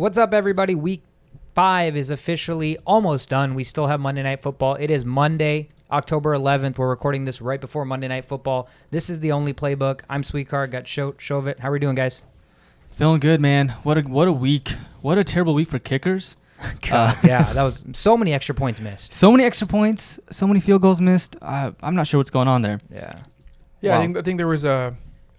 What's up, everybody? Week 5 is officially almost done. We still have Monday Night Football. It is Monday, October 11th. We're recording this right before Monday Night Football. This is the only playbook. I'm Sweetcard. Got Shovit. How are we doing, guys? Feeling good, man. What a week. What a terrible week for kickers. God, yeah, that was so many extra points missed. So many extra points. So many field goals missed. I'm not sure what's going on there. Yeah. Yeah, Wow. I think there was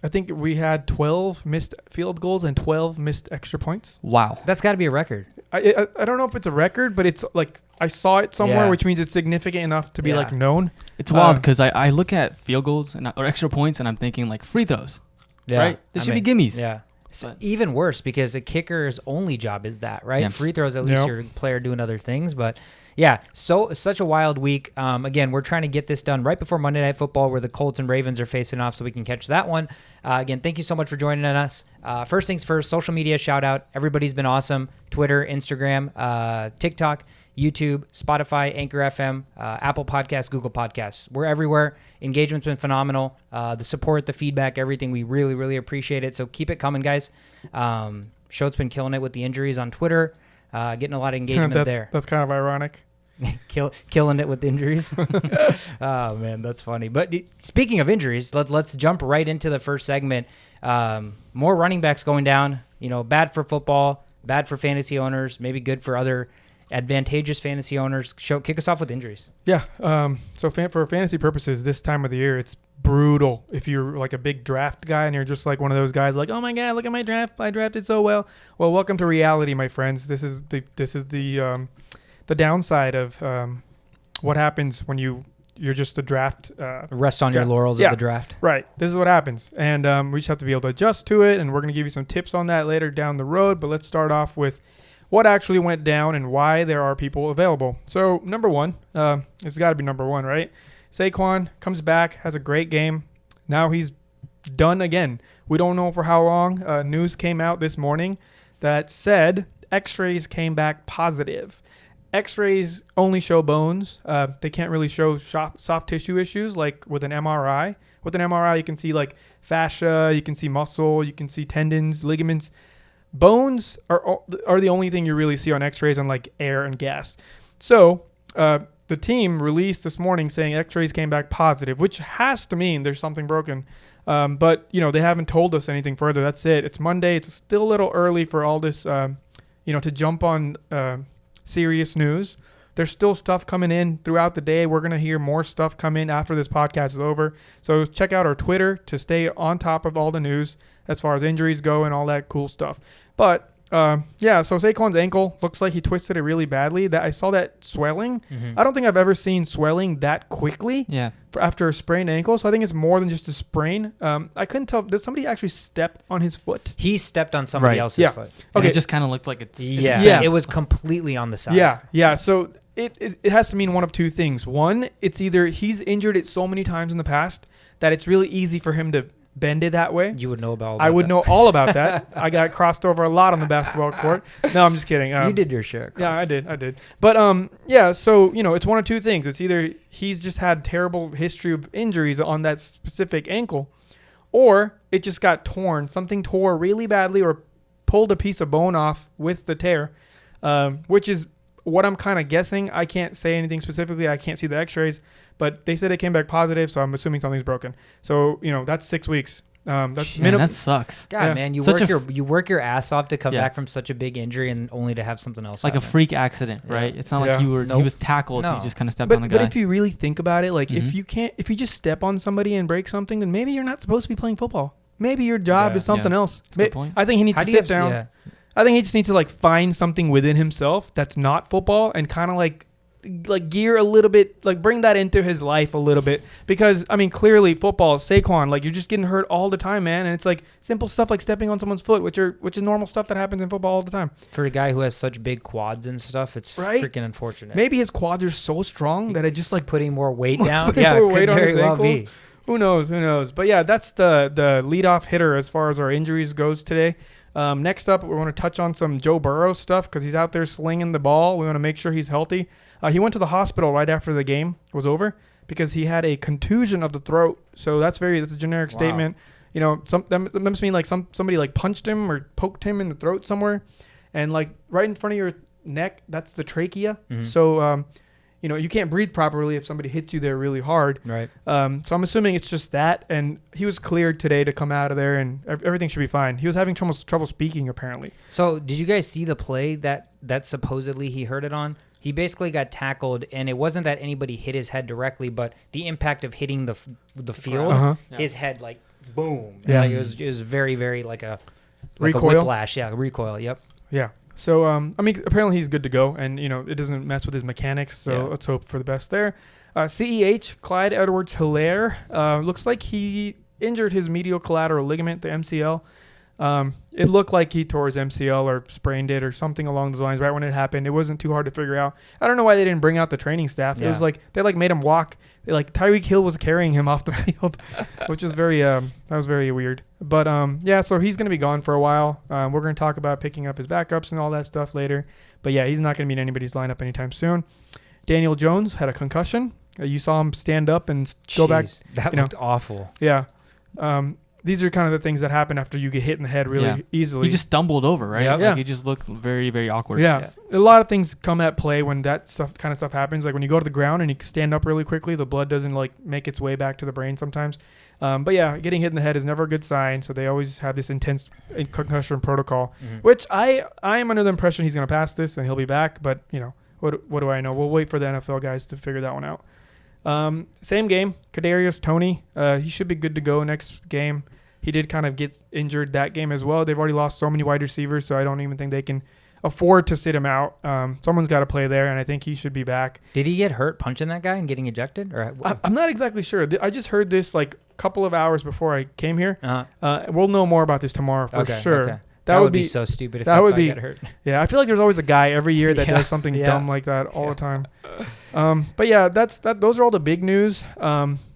I think we had 12 missed field goals and 12 missed extra points. Wow. That's got to be a record. I don't know if it's a record, but it's like I saw it somewhere, Yeah. which means it's significant enough to be like known. It's wild because I look at field goals or extra points and I'm thinking like free throws. Yeah. Right? There should be gimmies. Yeah. But Even worse because a kicker's only job is that, right? Yeah. Free throws, at least your player doing other things. But yeah, such a wild week. Again, we're trying to get this done right before Monday Night Football where the Colts and Ravens are facing off so we can catch that one. Again, thank you so much for joining us. First things first, social media shout out. Everybody's been awesome. Twitter, Instagram, TikTok, YouTube, Spotify, Anchor FM, Apple Podcasts, Google Podcasts. We're everywhere. Engagement's been phenomenal. The support, the feedback, everything. We really, really appreciate it. So keep it coming, guys. Show's been killing it with the injuries on Twitter. Getting a lot of engagement there. That's kind of ironic. Killing it with injuries. Oh, man, that's funny. But speaking of injuries, let's jump right into the first segment. More running backs going down. You know, bad for football, bad for fantasy owners, maybe good for other advantageous fantasy owners. Kick us off with injuries. Yeah. So for fantasy purposes, this time of the year, it's brutal. If you're like a big draft guy and you're just like one of those guys like, oh my God, look at my draft. I drafted so well. Well, welcome to reality, my friends. This is the downside of what happens when you're just a draft. Rest on your laurels of the draft. Right. This is what happens. And we just have to be able to adjust to it. And we're going to give you some tips on that later down the road. But let's start off with what actually went down and why there are people available. So number one, it's got to be number one, right? Saquon comes back, has a great game. Now he's done again. We don't know for how long. News came out this morning that said X-rays came back positive. X-rays only show bones. They can't really show soft tissue issues like with an MRI. With an MRI, you can see like fascia, you can see muscle, you can see tendons, ligaments. Bones are the only thing you really see on X-rays, unlike air and gas. So the team released this morning saying X-rays came back positive, which has to mean there's something broken. But they haven't told us anything further. That's it. It's Monday. It's still a little early for all this, to jump on serious news. There's still stuff coming in throughout the day. We're going to hear more stuff come in after this podcast is over. So check out our Twitter to stay on top of all the news as far as injuries go and all that cool stuff. But, so Saquon's ankle looks like he twisted it really badly. I saw that swelling. Mm-hmm. I don't think I've ever seen swelling that quickly after a sprained ankle. So I think it's more than just a sprain. I couldn't tell. Did somebody actually step on his foot? He stepped on somebody else's foot. Okay. It just kind of looked like it's... It was completely on the side. Yeah. So it has to mean one of two things. One, it's either he's injured it so many times in the past that it's really easy for him to bend it that way. You would know about all I would know all about that. I got crossed over a lot on the basketball court. No, I'm just kidding. You did your share. Yeah, I did. But, so, it's one of two things. It's either he's just had terrible history of injuries on that specific ankle, or it just got torn. Something tore really badly or pulled a piece of bone off with the tear, which is what I'm kind of guessing. I can't say anything specifically. I can't see the x-rays, but they said it came back positive, so I'm assuming something's broken. So, that's 6 weeks. That's minimum. That sucks. God, man, you work your ass off to come back from such a big injury and only to have something else like happen. A freak accident, right? It's not like he was tackled. No. You just kind of stepped on the guy. But if you really think about it, like if you just step on somebody and break something, then maybe you're not supposed to be playing football. Maybe your job is something else. That's a good point. I think he needs to sit down. Yeah. I think he just needs to find something within himself that's not football and kind of like gear a little bit, bring that into his life a little bit, because clearly football, Saquon, you're just getting hurt all the time, man, and it's simple stuff like stepping on someone's foot, which is normal stuff that happens in football all the time. For a guy who has such big quads and stuff, it's freaking unfortunate. Maybe his quads are so strong that it just putting more weight down. More weight on his ankles. Be. Who knows? But yeah, that's the leadoff hitter as far as our injuries goes today. Next up, we want to touch on some Joe Burrow stuff because he's out there slinging the ball. We want to make sure he's healthy. He went to the hospital right after the game was over because he had a contusion of the throat. So that's a generic statement. That must mean somebody punched him or poked him in the throat somewhere. and like right in front of your neck, that's the trachea. Mhm. So, you can't breathe properly if somebody hits you there really hard. Right. So I'm assuming it's just that. And he was cleared today to come out of there, and everything should be fine. He was having trouble speaking, apparently. So did you guys see the play that supposedly he hurt it on? He basically got tackled, and it wasn't that anybody hit his head directly, but the impact of hitting the field, Uh-huh. his head like boom. Yeah. Like, it was very, very like a Recoil? whiplash. Yeah, recoil. Yep. Yeah. So, apparently he's good to go, and, it doesn't mess with his mechanics, so Yeah. let's hope for the best there. CEH, Clyde Edwards-Hilaire, looks like he injured his medial collateral ligament, the MCL. It looked like he tore his MCL or sprained it or something along those lines right when it happened. It wasn't too hard to figure out. I don't know why they didn't bring out the training staff. It was Yeah. like they made him walk. Tyreek Hill was carrying him off the field, which is that was very weird. But so he's going to be gone for a while. We're going to talk about picking up his backups and all that stuff later. But yeah, he's not going to be in anybody's lineup anytime soon. Daniel Jones had a concussion. You saw him stand up and go back. That looked awful. Yeah. These are kind of the things that happen after you get hit in the head really easily. He just stumbled over, right? Yep. Yeah. Like, he just looked very, very awkward. Yeah. A lot of things come at play when that kind of stuff happens. Like when you go to the ground and you stand up really quickly, the blood doesn't make its way back to the brain sometimes. But yeah, getting hit in the head is never a good sign. So they always have this intense concussion protocol, which I am under the impression he's going to pass this and he'll be back. But what do I know? We'll wait for the NFL guys to figure that one out. Same game, Kadarius Toney. He should be good to go next game. He did kind of get injured that game as well. They've already lost so many wide receivers, so I don't even think they can afford to sit him out. Someone's got to play there, and I think he should be back. Did he get hurt punching that guy and getting ejected? Or I'm not exactly sure. I just heard this like a couple of hours before I came here. Uh-huh. We'll know more about this tomorrow for sure. Okay. That would be so stupid if that that would guy be got hurt. Yeah, I feel like there's always a guy every year that Yeah. does something Yeah. dumb like that all the time. But yeah, those are all the big news.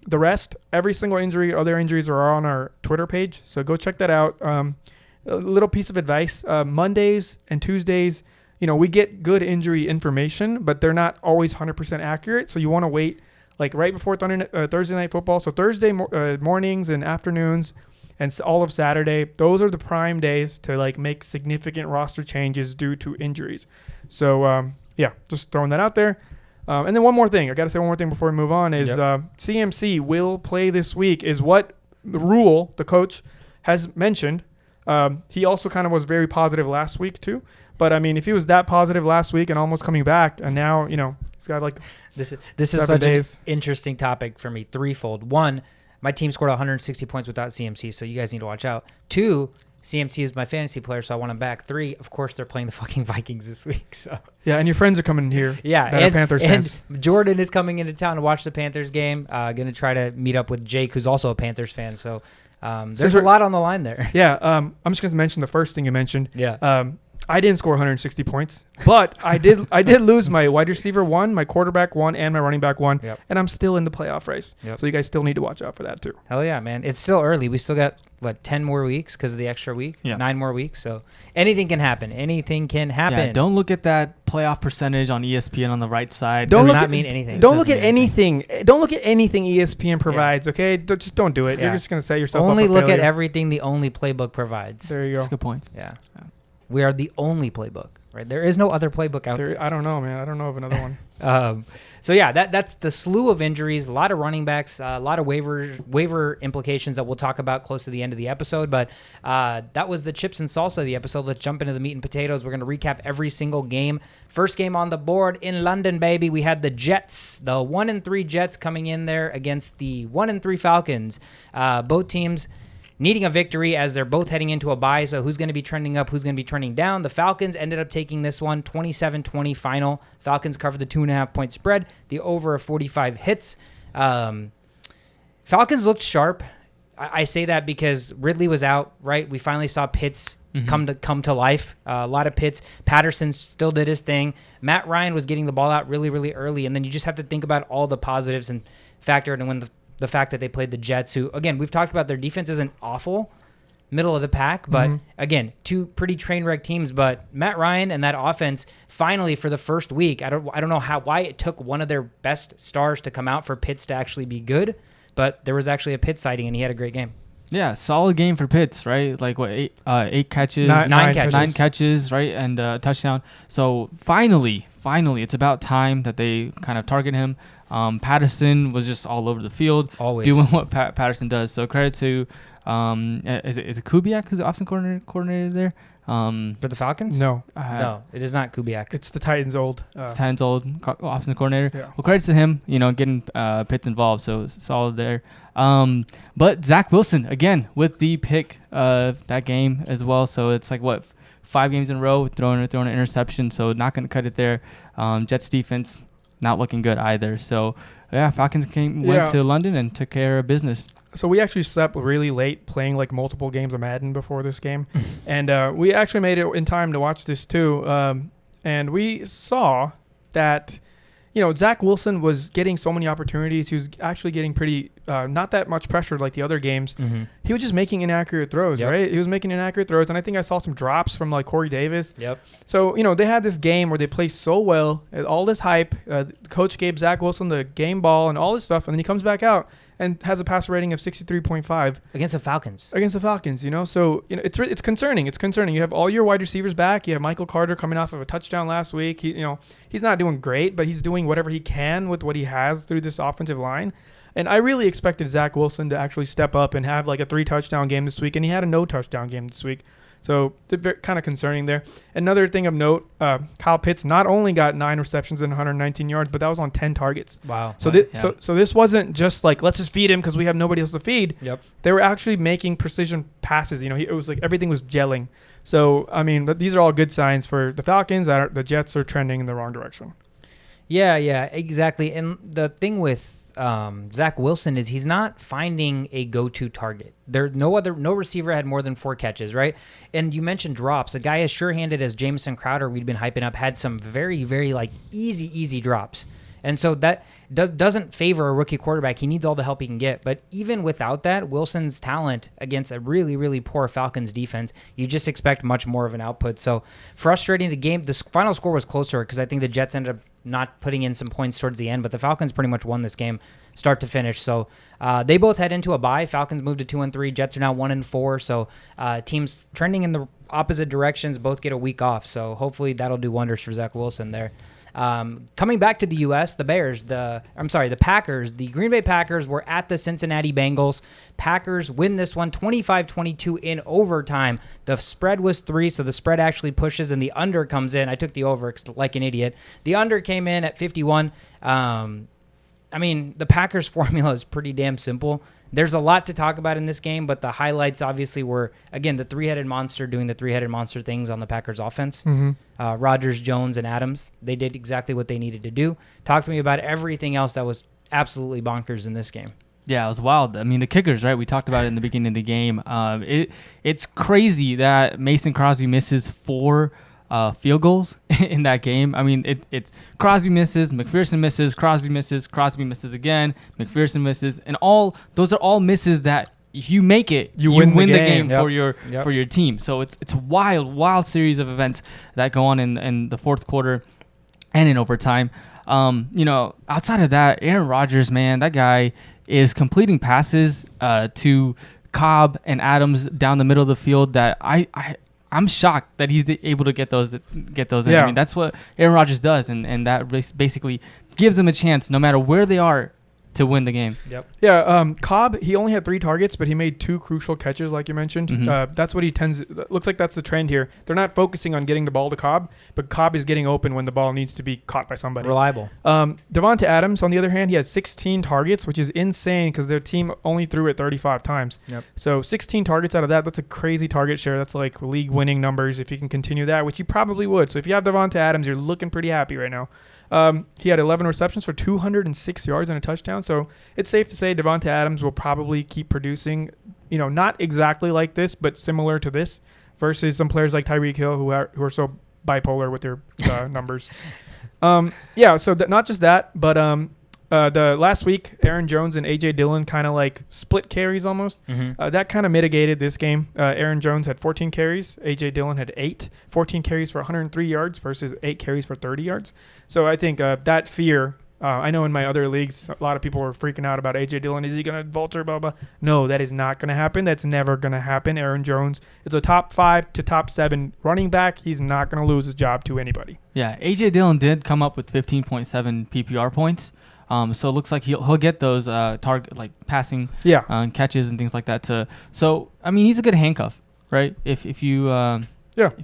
The rest, every single other injuries are on our Twitter page, so go check that out. A little piece of advice: Mondays and Tuesdays, we get good injury information, but they're not always 100% accurate. So you want to wait, like right before Thursday night football. So Thursday mornings and afternoons, and all of Saturday, those are the prime days to make significant roster changes due to injuries. So just throwing that out there. And then one more thing. I got to say one more thing before we move on is CMC will play this week is what Rule, the coach, has mentioned. He also kind of was very positive last week too. But, I mean, if he was that positive last week and almost coming back, and now, he's got This is 7 such days. an interesting topic for me. Threefold. One, my team scored 160 points without CMC, so you guys need to watch out. Two, CMC is my fantasy player, so I want him back. Three, of course, they're playing the fucking Vikings this week. So Yeah, and your friends are coming here. yeah, that are Panthers fans. And Jordan is coming into town to watch the Panthers game. Going to try to meet up with Jake, who's also a Panthers fan. So there's a lot on the line there. Yeah, I'm just going to mention the first thing you mentioned. Yeah. I didn't score 160 points, but I did lose my wide receiver 1, my quarterback 1, and my running back 1, Yep. and I'm still in the playoff race. Yep. So you guys still need to watch out for that too. Hell yeah, man. It's still early. We still got, 10 more weeks because of the extra week? Yeah. 9 more weeks. So anything can happen. Anything can happen. Yeah, don't look at that playoff percentage on ESPN on the right side. Don't Does look not at- mean anything. Don't Doesn't look at mean anything. anything. Don't look at anything ESPN provides. Okay, just don't do it. Yeah. You're just gonna set yourself Only up for look at failure. everything the only playbook provides. There you That's go. a good point. Yeah. Yeah. We are the only playbook, right? There is no other playbook out there. I don't know, man. I don't know of another one. So yeah, that's the slew of injuries, a lot of running backs, a lot of waiver implications that we'll talk about close to the end of the episode. But that was the chips and salsa of the episode. Let's jump into the meat and potatoes. We're going to recap every single game. First game on the board in London, baby. We had the Jets, the 1-3 Jets coming in there against the 1-3 Falcons. Both teams needing a victory as they're both heading into a bye. So who's going to be trending up? Who's going to be trending down? The Falcons ended up taking this one 27-20 final. Falcons covered the 2.5-point spread. The over of 45 hits. Falcons looked sharp. I say that because Ridley was out, right? We finally saw Pitts come to life. A lot of Pitts. Patterson still did his thing. Matt Ryan was getting the ball out really, really early. And then you just have to think about all the positives and factor it in when the fact that they played the Jets, who, again, we've talked about their defense isn't awful, middle of the pack, but again, two pretty train wreck teams. But Matt Ryan and that offense finally for the first week, I don't know why it took one of their best stars to come out for Pitts to actually be good, but there was actually a Pitts sighting and he had a great game. Yeah, solid game for Pitts, right? Like what, eight catches, Nine nine catches, right, and touchdown. So finally, it's about time that they kind of target him. Patterson was just all over the field, Always doing what Patterson does. So credit to is it Kubiak who's the offensive coordinator there? for the Falcons. No, No, it is not Kubiak. it's the Titans' old. Titans old offensive coordinator. Yeah. Well, credits to him, getting Pitts involved, so solid there. But Zach Wilson again with the pick that game as well. So it's like 5 games in a row throwing an interception. So not going to cut it there. Jets defense not looking good either. So yeah, Falcons went to London and took care of business. So we actually slept really late playing like multiple games of Madden before this game. And we actually made it in time to watch this too. And we saw that, Zach Wilson was getting so many opportunities. He was actually getting pretty, not that much pressure like the other games. Mm-hmm. He was just making inaccurate throws, right? He was making inaccurate throws. And I think I saw some drops from like Corey Davis. Yep. So, they had this game where they played so well, all this hype. Coach gave Zach Wilson the game ball and all this stuff. And then he comes back out and has a passer rating of 63.5 Against the Falcons. So it's concerning. It's concerning. You have all your wide receivers back. You have Michael Carter coming off of a touchdown last week. He's not doing great, but he's doing whatever he can with what he has through this offensive line. And I really expected Zach Wilson to actually step up and have like a 3 touchdown game this week, and he had a no touchdown game this week. So kind of concerning there. Another thing of note, Kyle Pitts not only got 9 receptions and 119 yards, but that was on 10 targets. Wow. So so this wasn't just like, let's just feed him because we have nobody else to feed. Yep. They were actually making precision passes. It was like everything was gelling. So, I mean, these are all good signs for the Falcons. The Jets are trending in the wrong direction. Yeah, exactly. And the thing with Zach Wilson is he's not finding a go-to target. No receiver had more than 4 catches, right? And you mentioned drops. A guy as sure-handed as Jamison Crowder, we'd been hyping up, had some very, very easy drops. And so that doesn't favor a rookie quarterback. He needs all the help he can get. But even without that, Wilson's talent against a really, really poor Falcons defense, you just expect much more of an output. So frustrating. The final score was closer because I think the Jets ended up not putting in some points towards the end, but the Falcons pretty much won this game start to finish. So they both head into a bye. Falcons moved to 2-3. Jets are now 1-4. So teams trending in the opposite directions both get a week off. So hopefully that'll do wonders for Zach Wilson there. Coming back to the U.S., the Packers, the Green Bay Packers were at the Cincinnati Bengals. Packers win this one 25-22 in overtime. The spread was 3, so the spread actually pushes and the under comes in. I took the over like an idiot. The under came in at 51. The Packers formula is pretty damn simple. There's a lot to talk about in this game, but the highlights obviously were, again, the three-headed monster doing the three-headed monster things on the Packers offense. Mm-hmm. Rodgers, Jones, and Adams, they did exactly what they needed to do. Talk to me about everything else that was absolutely bonkers in this game. Yeah, it was wild. I mean, the kickers, right? We talked about it in the beginning of the game. It's crazy that Mason Crosby misses 4 field goals in that game. I mean, it's Crosby misses, McPherson misses, Crosby misses again, McPherson misses, and those are all misses that you make it, you win the game for your team. So it's a wild series of events that go on in the fourth quarter and in overtime. Outside of that, Aaron Rodgers, man, that guy is completing passes to Cobb and Adams down the middle of the field that I'm shocked that he's able to get those in. Yeah. I mean, that's what Aaron Rodgers does, and that basically gives them a chance, no matter where they are, to win the game. Yep. Yeah. Cobb, he only had 3 targets, but he made 2 crucial catches, like you mentioned. Mm-hmm. That's what he tends. Looks like that's the trend here. They're not focusing on getting the ball to Cobb, but Cobb is getting open when the ball needs to be caught by somebody. Reliable. Devonta Adams, on the other hand, he had 16 targets, which is insane because their team only threw it 35 times. Yep. So 16 targets out of that. That's a crazy target share. That's like league-winning numbers if you can continue that, which he probably would. So if you have Devonta Adams, you're looking pretty happy right now. He had 11 receptions for 206 yards and a touchdown. So it's safe to say Devonta Adams will probably keep producing, not exactly like this, but similar to this versus some players like Tyreek Hill who are so bipolar with their numbers. So not just that, but the last week, Aaron Jones and A.J. Dillon kind of like split carries almost. Mm-hmm. That kind of mitigated this game. Aaron Jones had 14 carries. A.J. Dillon had 14 carries for 103 yards versus 8 carries for 30 yards. So I think that fear I know in my other leagues, a lot of people were freaking out about A.J. Dillon. Is he going to vulture, blah, blah. No, that is not going to happen. That's never going to happen. Aaron Jones is a top 5 to top 7 running back. He's not going to lose his job to anybody. Yeah, A.J. Dillon did come up with 15.7 PPR points. So it looks like he'll get those target like passing catches and things like that. So I mean, he's a good handcuff, right? If you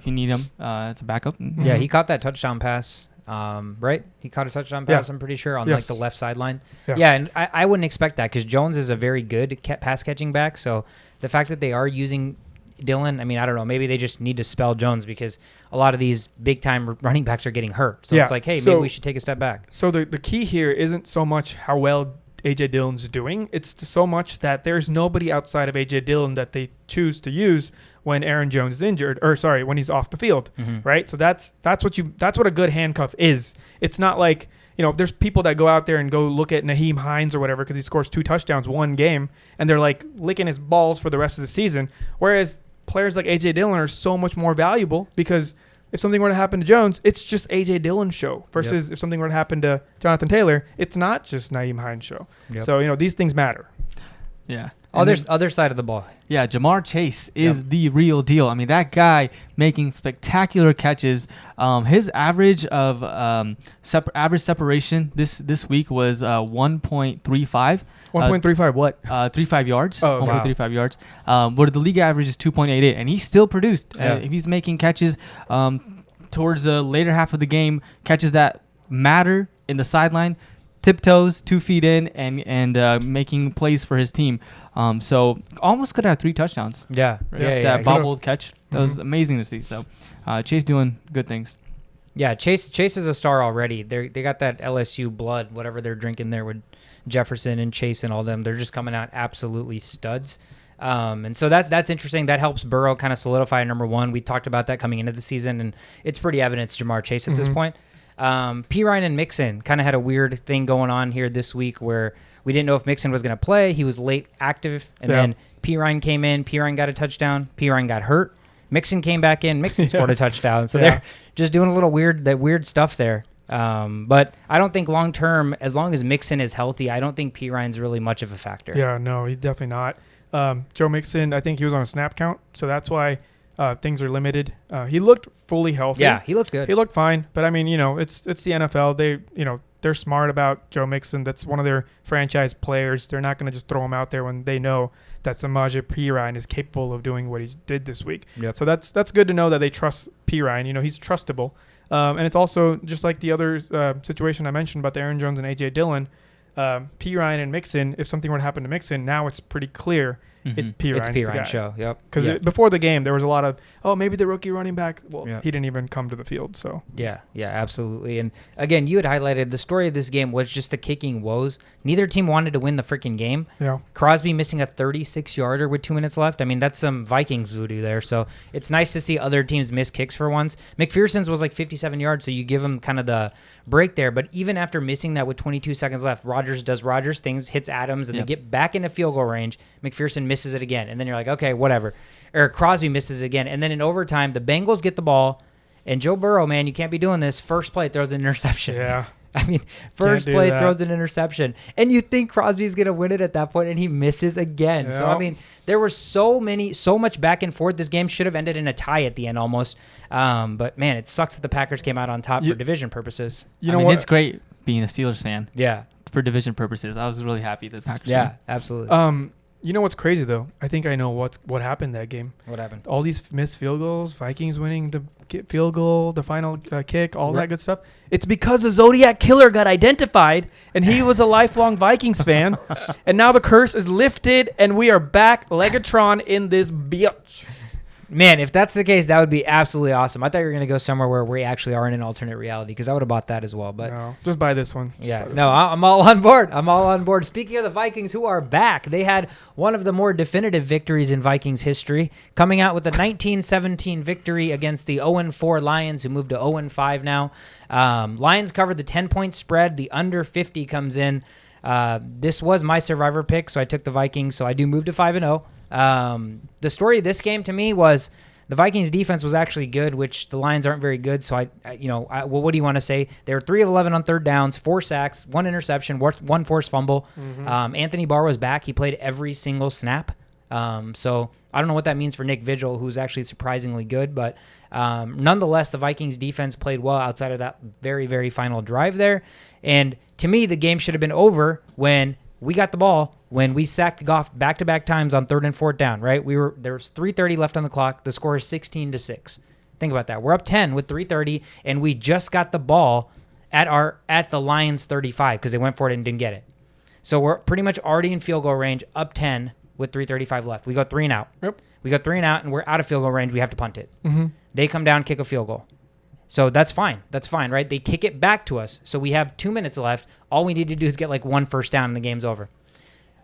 need him as a backup. Mm-hmm. Yeah, he caught that touchdown pass. Right? He caught a touchdown pass, I'm pretty sure, on like the left sideline. Yeah, and I wouldn't expect that because Jones is a very good pass catching back. So the fact that they are using Dillon, I mean, I don't know. Maybe they just need to spell Jones because a lot of these big time running backs are getting hurt. So it's like, hey, maybe we should take a step back. So the key here isn't so much how well A.J. Dillon's doing. It's so much that there's nobody outside of A.J. Dillon that they choose to use when Aaron Jones is injured, when he's off the field, right? So that's what a good handcuff is. It's not like, there's people that go out there and go look at Nyheim Hines or whatever because he scores 2 touchdowns one game, and they're like licking his balls for the rest of the season. Whereas players like A.J. Dillon are so much more valuable because if something were to happen to Jones, it's just A.J. Dillon's show versus if something were to happen to Jonathan Taylor, it's not just Nyheim Hines' show. Yep. So, these things matter. Yeah. Other side of the ball. Yeah, Jamar Chase is the real deal. I mean, that guy making spectacular catches. His average of average separation this week was 1.35. 1.35 what? 35 yards. Oh, 1.35 yards. Where the league average is 2.88, and he still produced. If he's making catches towards the later half of the game, catches that matter in the sideline, tiptoes 2 feet in and making plays for his team. So almost could have 3 touchdowns. That bobbled catch. That was amazing to see. So Chase doing good things. Yeah, Chase is a star already. They got that LSU blood, whatever they're drinking there with Jefferson and Chase and all them. They're just coming out absolutely studs. And so that's interesting. That helps Burrow kind of solidify number 1. We talked about that coming into the season, and it's pretty evident it's Jamar Chase at this point. Pirine and Mixon kind of had a weird thing going on here this week where we didn't know if Mixon was going to play. He was late active, and then Pirine came in. Pirine got a touchdown. Pirine got hurt. Mixon came back in. Mixon scored a touchdown. So they're just doing a little weird stuff there. But I don't think long term, as long as Mixon is healthy, I don't think Pirine's really much of a factor. Yeah, no, he's definitely not. Joe Mixon, I think he was on a snap count, so that's why things are limited. He looked fully healthy. Yeah, he looked good. He looked fine, but I mean, it's the NFL. They're smart about Joe Mixon. That's one of their franchise players. They're not going to just throw him out there when they know that Samaje Perine is capable of doing what he did this week. Yep. So that's good to know that they trust Perine. He's trustable. And it's also just like the other situation I mentioned about the Aaron Jones and A.J. Dillon, Perine and Mixon. If something were to happen to Mixon, now it's pretty clear it's Perine's show. Yep. Because before the game, there was a lot of, maybe the rookie running back. Well, he didn't even come to the field. So yeah, absolutely. And again, you had highlighted the story of this game was just the kicking woes. Neither team wanted to win the freaking game. Yeah. Crosby missing a 36-yarder with 2 minutes left. I mean, that's some Vikings voodoo there. So it's nice to see other teams miss kicks for once. McPherson's was like 57 yards, so you give him kind of the break there. But even after missing that with 22 seconds left, Rodgers does Rodgers things, hits Adams, and they get back into field goal range. McPherson misses it again, and then you're like, okay, whatever. Or Crosby misses it again, and then in overtime, the Bengals get the ball, and Joe Burrow, man, you can't be doing this. First play throws an interception. Yeah. I mean, first play throws an interception, and you think Crosby's going to win it at that point, and he misses again. Yep. So, I mean, there were so much back and forth. This game should have ended in a tie at the end almost. But, man, it sucks that the Packers came out on top for division purposes. I mean, it's great being a Steelers fan. Yeah. For division purposes. I was really happy that the Packers won. won. Absolutely. You know what's crazy, though? I think I know what happened that game. What happened? All these missed field goals, Vikings winning the field goal, the final kick, all that good stuff. It's because the Zodiac Killer got identified, and he was a lifelong Vikings fan. And now the curse is lifted, and we are back, Legatron, in this bitch. Man, if that's the case, that would be absolutely awesome. I thought you were going to go somewhere where we actually are in an alternate reality because I would have bought that as well. But no, just buy this one. I'm all on board. Speaking of the Vikings, who are back, they had one of the more definitive victories in Vikings history, coming out with a 19-17 victory against the 0-4 Lions, who moved to 0-5 now. Lions covered the 10-point spread. The under 50 comes in. This was my survivor pick, so I took the Vikings. So I do move to 5-0. The story of this game to me was The Vikings defense was actually good, which the Lions aren't very good. So well, what do you want to say? They were 3 of 11 on third downs, 4 sacks, 1 interception, 1 forced fumble. Anthony Barr was back. He played every single snap. So I don't know what that means for Nick Vigil, who's actually surprisingly good, but nonetheless, the Vikings defense played well outside of that very, very final drive there. And to me, the game should have been over when we got the ball, when we sacked Goff back-to-back times on 3rd and 4th down, right? There was 3:30 left on the clock. The score is 16-6. Think about that. We're up 10 with 3:30, and we just got the ball at the Lions 35 because they went for it and didn't get it. So we're pretty much already in field goal range, up 10 with 3:35 left. We go 3 and out. Yep. We go 3 and out, and we're out of field goal range. We have to punt it. Mm-hmm. They come down, kick a field goal. So that's fine. That's fine, right? They kick it back to us. So we have 2 minutes left. All we need to do is get like 1 first down and the game's over.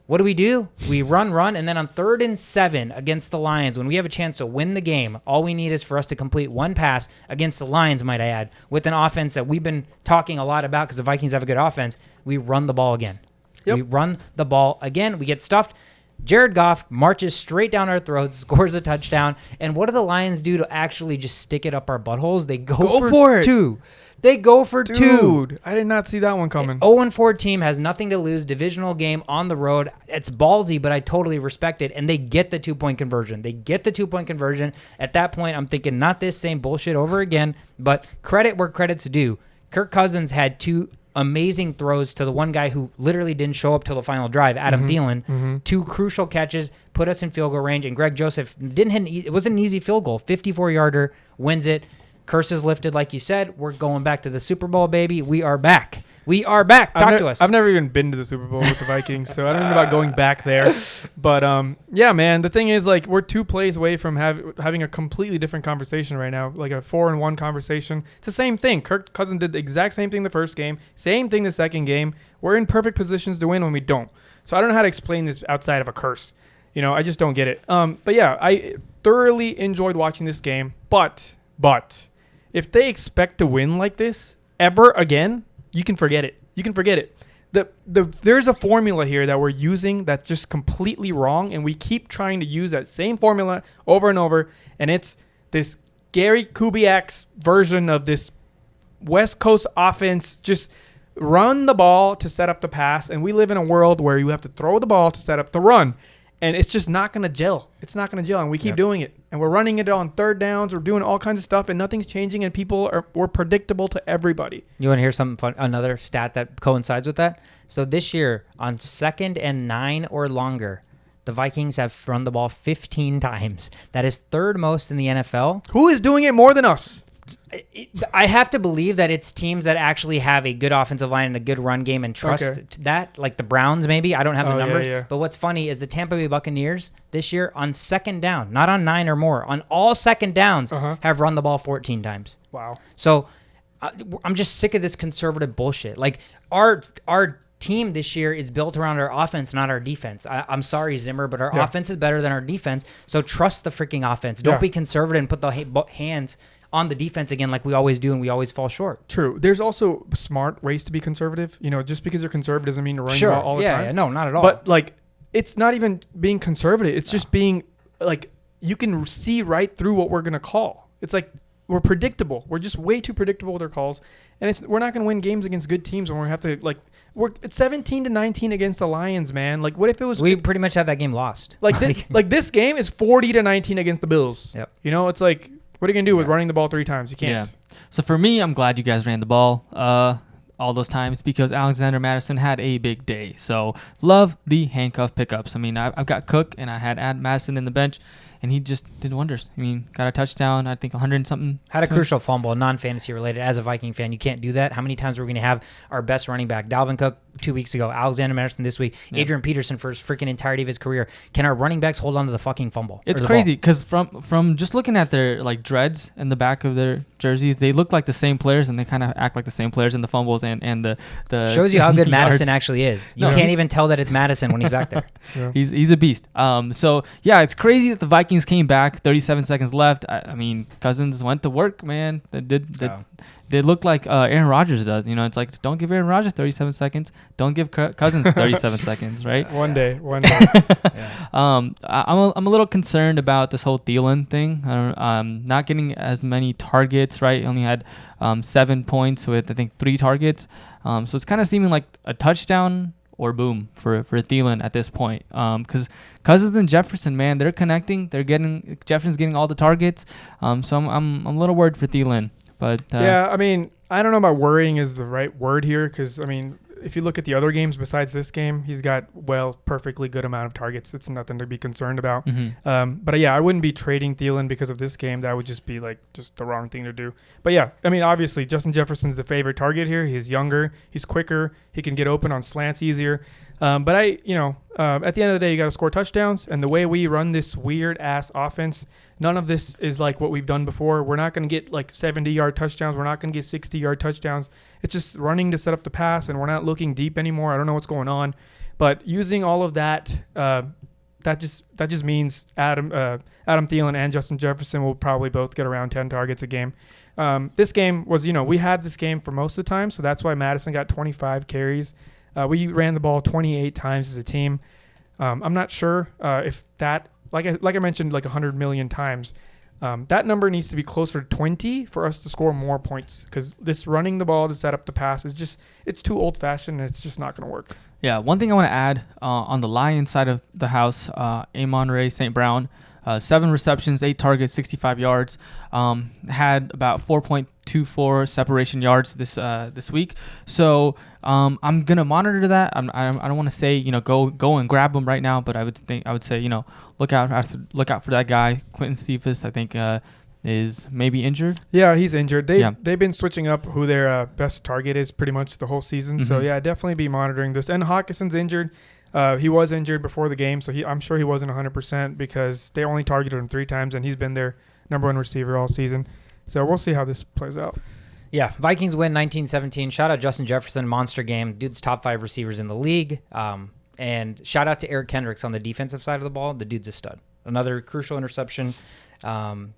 What do? We run, and then on 3rd and 7 against the Lions, when we have a chance to win the game, all we need is for us to complete 1 pass against the Lions, might I add, with an offense that we've been talking a lot about because the Vikings have a good offense. We run the ball again. Yep. We run the ball again. We get stuffed. Jared Goff marches straight down our throats, scores a touchdown. And what do the Lions do to actually just stick it up our buttholes? They go for 2. They go for 2. Dude, I did not see that one coming. 0-4 team has nothing to lose. Divisional game on the road. It's ballsy, but I totally respect it. And they get the 2-point conversion. At that point, I'm thinking not this same bullshit over again, but credit where credit's due. Kirk Cousins had 2 amazing throws to the one guy who literally didn't show up till the final drive, Adam Thielen. 2 crucial catches, put us in field goal range, and Greg Joseph it wasn't an easy field goal. 54-yarder, wins it. Curses lifted, like you said. We're going back to the Super Bowl, baby. We are back. Talk to us. I've never even been to the Super Bowl with the Vikings, so I don't know about going back there. But, yeah, man, the thing is, like, we're 2 plays away from having a completely different conversation right now, like a 4-1 conversation. It's the same thing. Kirk Cousins did the exact same thing the first game, same thing the second game. We're in perfect positions to win when we don't. So I don't know how to explain this outside of a curse. I just don't get it. But, yeah, I thoroughly enjoyed watching this game. But if they expect to win like this ever again, you can forget it. There's a formula here that we're using that's just completely wrong, and we keep trying to use that same formula over and over, and it's this Gary Kubiak's version of this West Coast offense. Just run the ball to set up the pass, and we live in a world where you have to throw the ball to set up the run. And it's just not going to gel. And we keep doing it. And we're running it on 3rd downs. We're doing all kinds of stuff, and nothing's changing, and we're predictable to everybody. You want to hear something fun? Another stat that coincides with that? So this year, on 2nd and 9 or longer, the Vikings have run the ball 15 times. That is 3rd most in the NFL. Who is doing it more than us? I have to believe that it's teams that actually have a good offensive line and a good run game and trust that, like the Browns maybe. I don't have the numbers. Yeah. But what's funny is the Tampa Bay Buccaneers this year on 2nd down, not on 9 or more, on all 2nd downs have run the ball 14 times. Wow. So I'm just sick of this conservative bullshit. Like our team this year is built around our offense, not our defense. I'm sorry, Zimmer, but our offense is better than our defense. So trust the freaking offense. Don't be conservative and put the hands on the defense again like we always do, and we always fall short. True. There's also smart ways to be conservative. Just because you're conservative doesn't mean you're running the ball all the time. Yeah, no, not at all. But, like, it's not even being conservative. It's just being, like, you can see right through what we're going to call. It's like we're predictable. We're just way too predictable with our calls. And we're not going to win games against good teams when we have to, like, it's 17-19 against the Lions, man. Like, what if it was... We pretty much had that game lost. Like, this game is 40-19 against the Bills. Yep. It's like... What are you going to do with running the ball 3 times? You can't. Yeah. So for me, I'm glad you guys ran the ball all those times because Alexander Madison had a big day. So love the handcuff pickups. I mean, I've got Cook and I had Madison in the bench, and he just did wonders. I mean, got a touchdown, I think 100-something. Had a crucial fumble, non-fantasy related. As a Viking fan, you can't do that. How many times are we going to have our best running back, Dalvin Cook, 2 weeks ago, Alexander Madison this week, Adrian Peterson for his freaking entirety of his career? Can our running backs hold on to the fucking fumble? It's crazy because from just looking at their like dreads in the back of their jerseys, they look like the same players and they kind of act like the same players in the fumbles and the shows you how good Madison actually is. You can't even tell that it's Madison when he's back there. Yeah. He's a beast. So yeah, it's crazy that the Vikings came back. 37 seconds left. I mean, Cousins went to work, man. they look like Aaron Rodgers does. It's like, don't give Aaron Rodgers 37 seconds. Don't give Cousins 37 seconds, right? One day. Yeah. I'm a little concerned about this whole Thielen thing. Not getting as many targets, right? He only had 7 points with, I think, 3 targets. So it's kind of seeming like a touchdown or boom for Thielen at this point. Because Cousins and Jefferson, man, they're connecting. Jefferson's getting all the targets. So I'm a little worried for Thielen. But yeah, I mean, I don't know about worrying is the right word here, because I mean, if you look at the other games besides this game, he's got perfectly good amount of targets. It's nothing to be concerned about. Mm-hmm. But yeah, I wouldn't be trading Thielen because of this game. That would just be like just the wrong thing to do. But yeah, I mean, obviously Justin Jefferson's the favorite target here. He's younger, he's quicker, he can get open on slants easier. But at the end of the day, you got to score touchdowns. And the way we run this weird ass offense, none of this is like what we've done before. We're not going to get like 70-yard touchdowns. We're not going to get 60-yard touchdowns. It's just running to set up the pass, and we're not looking deep anymore. I don't know what's going on, but using all of that, that just means Adam Thielen and Justin Jefferson will probably both get around 10 targets a game. This game was, we had this game for most of the time, so that's why Madison got 25 carries. We ran the ball 28 times as a team. I'm not sure if that, like I mentioned, like 100 million times, that number needs to be closer to 20 for us to score more points, because this running the ball to set up the pass it's too old-fashioned, and it's just not going to work. Yeah, one thing I want to add on the Lions side of the house, Amon-Ra St. Brown, 7 receptions, 8 targets, 65 yards. Had about 4.24 separation yards this week. So I'm gonna monitor that. I don't want to say go and grab him right now, but I would say look out for that guy. Quentin Cephas, I think is maybe injured. Yeah, he's injured. They've been switching up who their best target is pretty much the whole season. Mm-hmm. So yeah, definitely be monitoring this. And Hawkinson's injured. He was injured before the game, so I'm sure he wasn't 100% because they only targeted him 3 times, and he's been their number 1 receiver all season. So we'll see how this plays out. Yeah, Vikings win 19-17. Shout out Justin Jefferson, monster game. Dude's top 5 receivers in the league. And shout out to Eric Kendricks on the defensive side of the ball. The dude's a stud. Another crucial interception,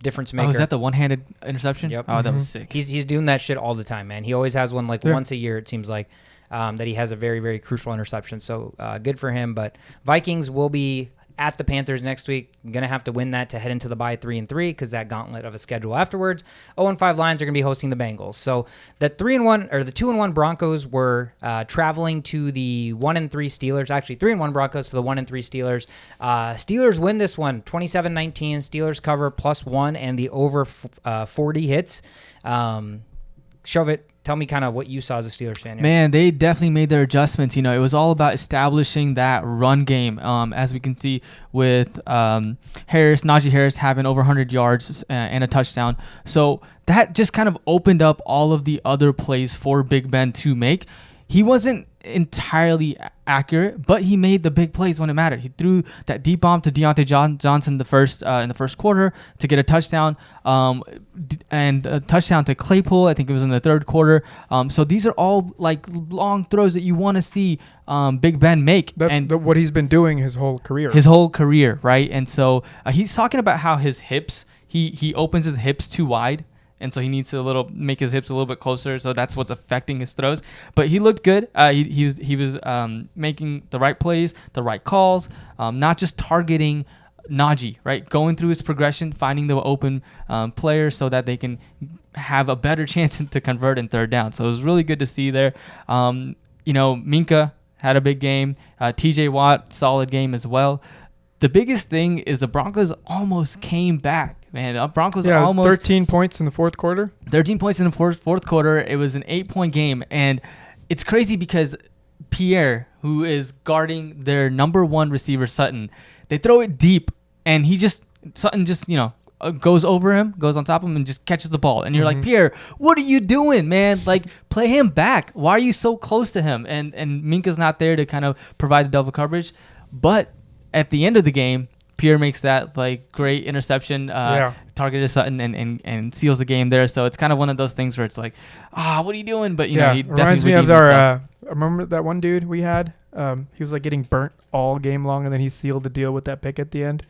difference maker. Oh, is that the one-handed interception? Yep. Oh, that was sick. He's doing that shit all the time, man. He always has one once a year, it seems like. That he has a very, very crucial interception. So good for him. But Vikings will be at the Panthers next week. I'm going to have to win that to head into the bye 3-3 because that gauntlet of a schedule afterwards. 0-5 Lions are going to be hosting the Bengals. So the 3-1 or the 2-1 Broncos were traveling to the 1-3 Steelers. Actually, 3-1 Broncos to the 1-3 Steelers. Steelers win this one 27-19. Steelers cover +1 and the over 40 hits. Shove it. Tell me kind of what you saw as a Steelers fan. Man, they definitely made their adjustments. It was all about establishing that run game. As we can see with Najee Harris having over 100 yards and a touchdown. So that just kind of opened up all of the other plays for Big Ben to make. He wasn't entirely accurate, but he made the big plays when it mattered. He threw that deep bomb to Deontay Johnson in the first quarter to get a touchdown, and a touchdown to Claypool. I think it was in the third quarter. So these are all like long throws that you want to see Big Ben make. That's what he's been doing his whole career. Right? And so he's talking about how his hips, he opens his hips too wide. And so he needs to make his hips a little bit closer. So that's what's affecting his throws. But he looked good. He was making the right plays, the right calls, not just targeting Najee, right? Going through his progression, finding the open players so that they can have a better chance to convert in third down. So it was really good to see there. Minka had a big game. TJ Watt, solid game as well. The biggest thing is the Broncos almost came back. Man, the Broncos almost 13 points in the fourth quarter. 13 points in the fourth quarter. It was an 8-point game, and it's crazy because Pierre, who is guarding their number 1 receiver Sutton, they throw it deep, and Sutton just goes over him, goes on top of him, and just catches the ball. And you're like, Pierre, what are you doing, man? Like, play him back. Why are you so close to him? And Minka's not there to kind of provide the double coverage, but at the end of the game, Pierre makes that great interception, targeted Sutton and seals the game there. So it's kind of one of those things where it's like, what are you doing? But he reminds me of our. Remember that one dude we had? He was getting burnt all game long, and then he sealed the deal with that pick at the end.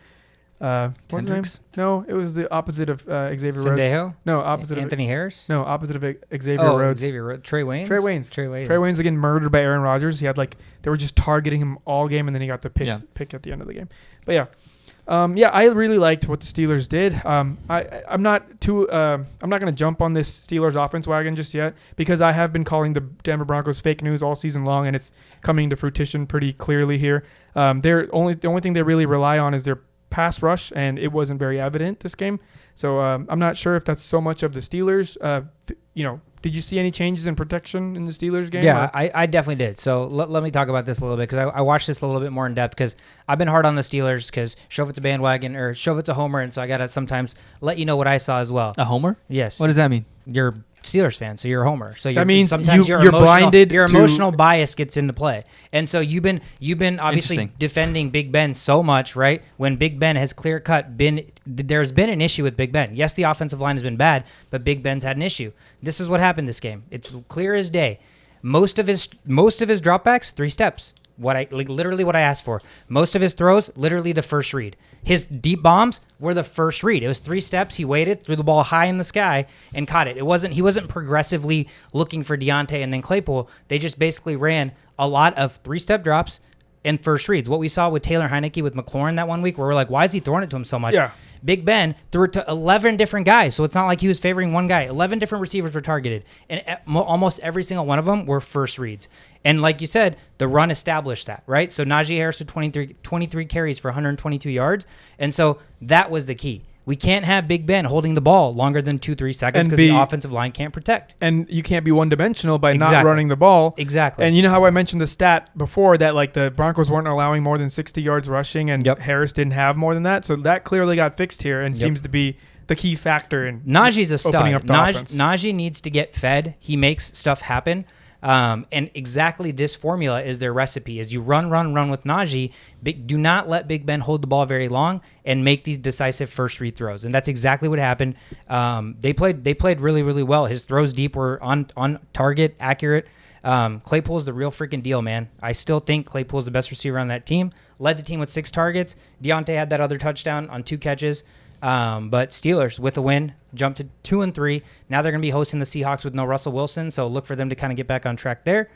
What's his name? No, it was the opposite of Xavier Rhodes. Sendejo? No, opposite Anthony Harris? No, opposite of Xavier Rhodes. Xavier Rhodes. Trey Waynes? Trey Waynes. Trey Waynes. Trey Waynes again murdered by Aaron Rodgers. He had they were just targeting him all game, and then he got the pick at the end of the game. But yeah. I really liked what the Steelers did. I'm not going to jump on this Steelers offense wagon just yet because I have been calling the Denver Broncos fake news all season long, and it's coming to fruition pretty clearly here. The only thing they really rely on is their pass rush, and it wasn't very evident this game. So I'm not sure if that's so much of the Steelers. Did you see any changes in protection in the Steelers game? Yeah, I definitely did. So let me talk about this a little bit because I watched this a little bit more in depth because I've been hard on the Steelers because Chauvet's a bandwagon or Chauvet's a homer, and so I got to sometimes let you know what I saw as well. A homer? Yes. What does that mean? You're a Steelers fan, so you're a homer. So that means sometimes you're blinded. Your emotional bias gets into play, and so you've been obviously defending Big Ben so much, right? When Big Ben has clear cut there's been an issue with Big Ben. Yes, the offensive line has been bad, but Big Ben's had an issue. This is what happened this game. It's clear as day. Most of his dropbacks, 3 steps. Literally what I asked for. Most of his throws, literally the first read. His deep bombs were the first read. It was 3 steps. He waited, threw the ball high in the sky, and caught it. He wasn't progressively looking for Deontay and then Claypool. They just basically ran a lot of 3-step drops and first reads. What we saw with Taylor Heineke with McLaurin that one week, where we're like, why is he throwing it to him so much? Yeah. Big Ben threw it to 11 different guys, so it's not like he was favoring one guy. 11 different receivers were targeted, and almost every single one of them were first reads. And like you said, the run established that, right? So Najee Harris with 23 carries for 122 yards, and so that was the key. We can't have Big Ben holding the ball longer than 2-3 seconds because the offensive line can't protect. And you can't be one-dimensional by not running the ball. Exactly. And you know how I mentioned the stat before that the Broncos weren't allowing more than 60 yards rushing and Harris didn't have more than that? So that clearly got fixed here and seems to be the key factor in Najee's a stud. Opening up the offense. Najee needs to get fed. He makes stuff happen. And exactly this formula is their recipe. Is you run with Najee, do not let Big Ben hold the ball very long and make these decisive first read throws. And that's exactly what happened. They played really, really well. His throws deep were on target, accurate. Claypool's the real freaking deal, man. I still think Claypool's the best receiver on that team. Led the team with 6 targets. Deontay had that other touchdown on 2 catches. But Steelers with a win jumped to 2-3. Now they're going to be hosting the Seahawks with no Russell Wilson, so look for them to kind of get back on track there.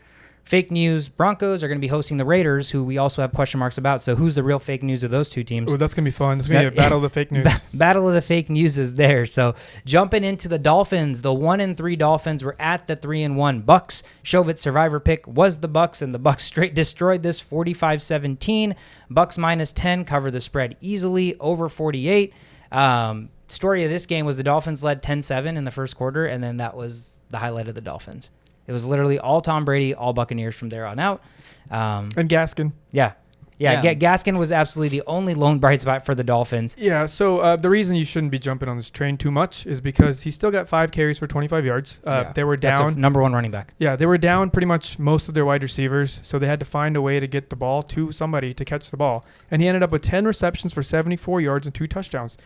Fake news: Broncos are going to be hosting the Raiders, who we also have question marks about. So who's the real fake news of those two teams? Oh, that's going to be fun. It's going to be a battle of the fake news. Battle of the fake news is there. So jumping into the Dolphins, the 1-3 Dolphins were at the 3-1 Bucs. Chauvet's survivor pick was the Bucs, and the Bucs straight destroyed this 45-17. Bucs -10 cover the spread easily over 48. Story of this game was the Dolphins led 10-7 in the first quarter, and then that was the highlight of the Dolphins. It was literally all Tom Brady, all Buccaneers from there on out. And Gaskin. Yeah. Gaskin was absolutely the only lone bright spot for the Dolphins. Yeah, so the reason you shouldn't be jumping on this train too much is because he still got 5 carries for 25 yards. They were down. That's number 1 running back. Yeah, they were down pretty much most of their wide receivers, so they had to find a way to get the ball to somebody to catch the ball. And he ended up with 10 receptions for 74 yards and 2 touchdowns.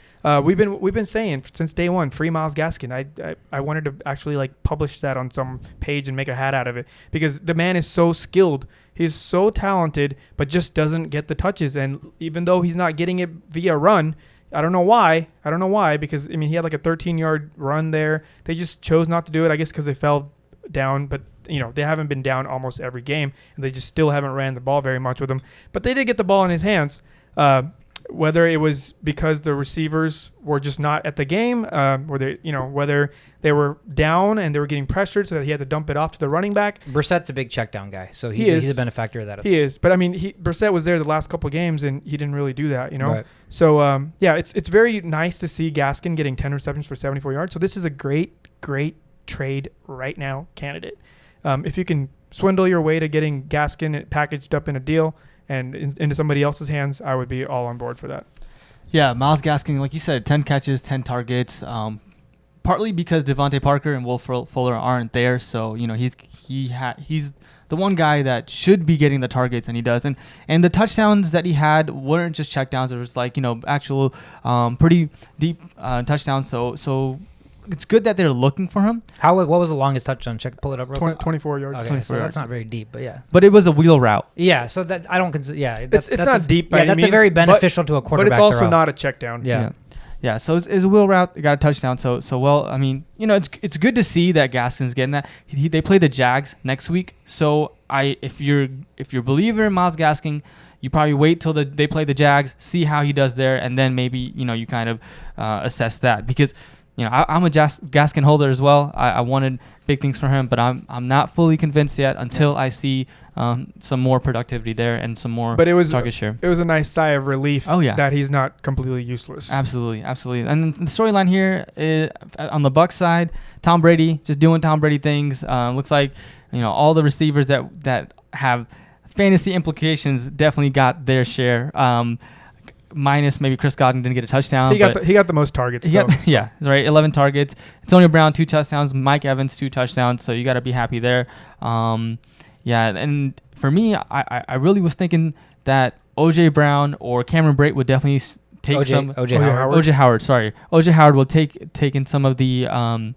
We've been saying since day one, free Myles Gaskin. I wanted to actually publish that on some page and make a hat out of it because the man is so skilled. He's so talented, but just doesn't get the touches. And even though he's not getting it via run, I don't know why. Because he had a 13-yard run there. They just chose not to do it. I guess because they fell down, but they haven't been down almost every game, and they just still haven't ran the ball very much with him. But they did get the ball in his hands. Whether it was because the receivers were just not at the game, whether they were down and they were getting pressured so that he had to dump it off to the running back. Brissett's a big check down guy, so he's a benefactor of that. He is, but Brissett was there the last couple of games and he didn't really do that, Right. So it's very nice to see Gaskin getting 10 receptions for 74 yards. So this is a great trade right now candidate. If you can swindle your way to getting Gaskin packaged up in a deal and into somebody else's hands, I would be all on board for that. Yeah, Myles Gaskin, like you said, 10 catches, 10 targets. Partly because Devontae Parker and Will Fuller aren't there, so he's the one guy that should be getting the targets, and he does. And the touchdowns that he had weren't just checkdowns; it was actual pretty deep touchdowns. So it's good that they're looking for him. What was the longest touchdown? Pull it up real quick. 24 yards. Okay, 24 so yards. that's not very deep, but yeah. But it was a wheel route. Yeah, so that I don't consider. Yeah, It's not deep by any that's means, a very beneficial to a but quarterback. it's also throw. not a check down. Yeah. Yeah, so it's a wheel route. They got a touchdown. So well, I mean, it's good to see that Gaskin's getting that. They play the Jags next week. So if you're a believer in Myles Gaskin, you probably wait till they play the Jags, see how he does there, and then maybe you kind of assess that, because I'm a Gaskin holder as well. I wanted big things for him, but I'm not fully convinced yet until I see some more productivity there and some more target share. It was a nice sigh of relief that he's not completely useless. Absolutely. And then the storyline here is, on the Bucs side, Tom Brady just doing Tom Brady things. Looks like all the receivers that have fantasy implications definitely got their share. Minus maybe Chris Godwin didn't get a touchdown. He got the most targets. Yeah, right. 11 targets. Antonio Brown 2 touchdowns. Mike Evans 2 touchdowns. So you got to be happy there. And for me, I really was thinking that OJ Brown or Cameron Brate would definitely take OJ Howard. Sorry, OJ Howard will take in some of the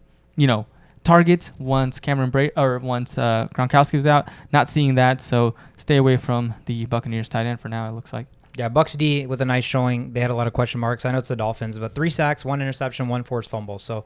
targets once Cameron Brate or once Gronkowski was out. Not seeing that, so stay away from the Buccaneers tight end for now. It looks like. Yeah, Bucs D with a nice showing. They had a lot of question marks. I know it's the Dolphins, but 3 sacks, 1 interception, 1 forced fumble. So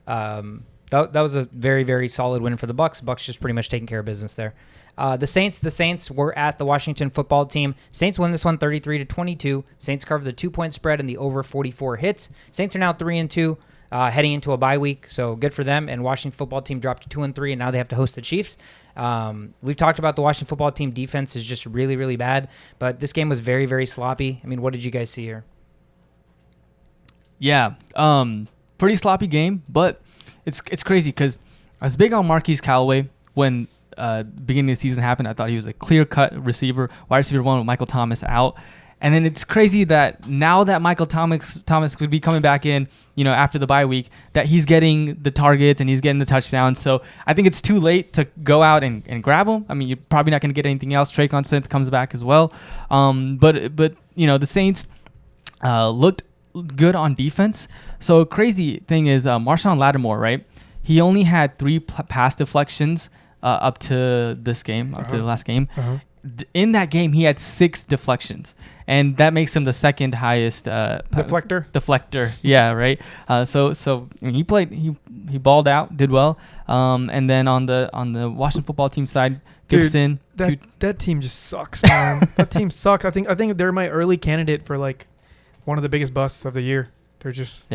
that was a very, very solid win for the Bucs. Bucs just pretty much taking care of business there. The Saints were at the Washington football team. Saints won this one 33-22. Saints covered the 2-point spread and the over 44 hits. Saints are now 3-2. Heading into a bye week, so good for them. And Washington football team dropped to 2-3, and now they have to host the Chiefs. We've talked about the Washington football team defense is just really, really bad, but this game was very, very sloppy. I mean, what did you guys see here? Yeah, pretty sloppy game, but it's crazy because I was big on Marquise Callaway when beginning of the season happened. I thought he was a clear-cut receiver, wide receiver 1 with Michael Thomas out. And then it's crazy that now that Michael Thomas could be coming back in, after the bye week, that he's getting the targets and he's getting the touchdowns. So I think it's too late to go out and grab him. I mean, you're probably not going to get anything else. Traquan Smith comes back as well. But the Saints looked good on defense. So crazy thing is Marshawn Lattimore, right? He only had 3 pass deflections up to this game, up to the last game. In that game, he had 6 deflections, and that makes him the second highest deflector. Yeah, right. So I mean, he balled out, did well. And then on the Washington football team side, Gibson. Dude, that team just sucks, man. That team sucks. I think they're my early candidate for like one of the biggest busts of the year. They're just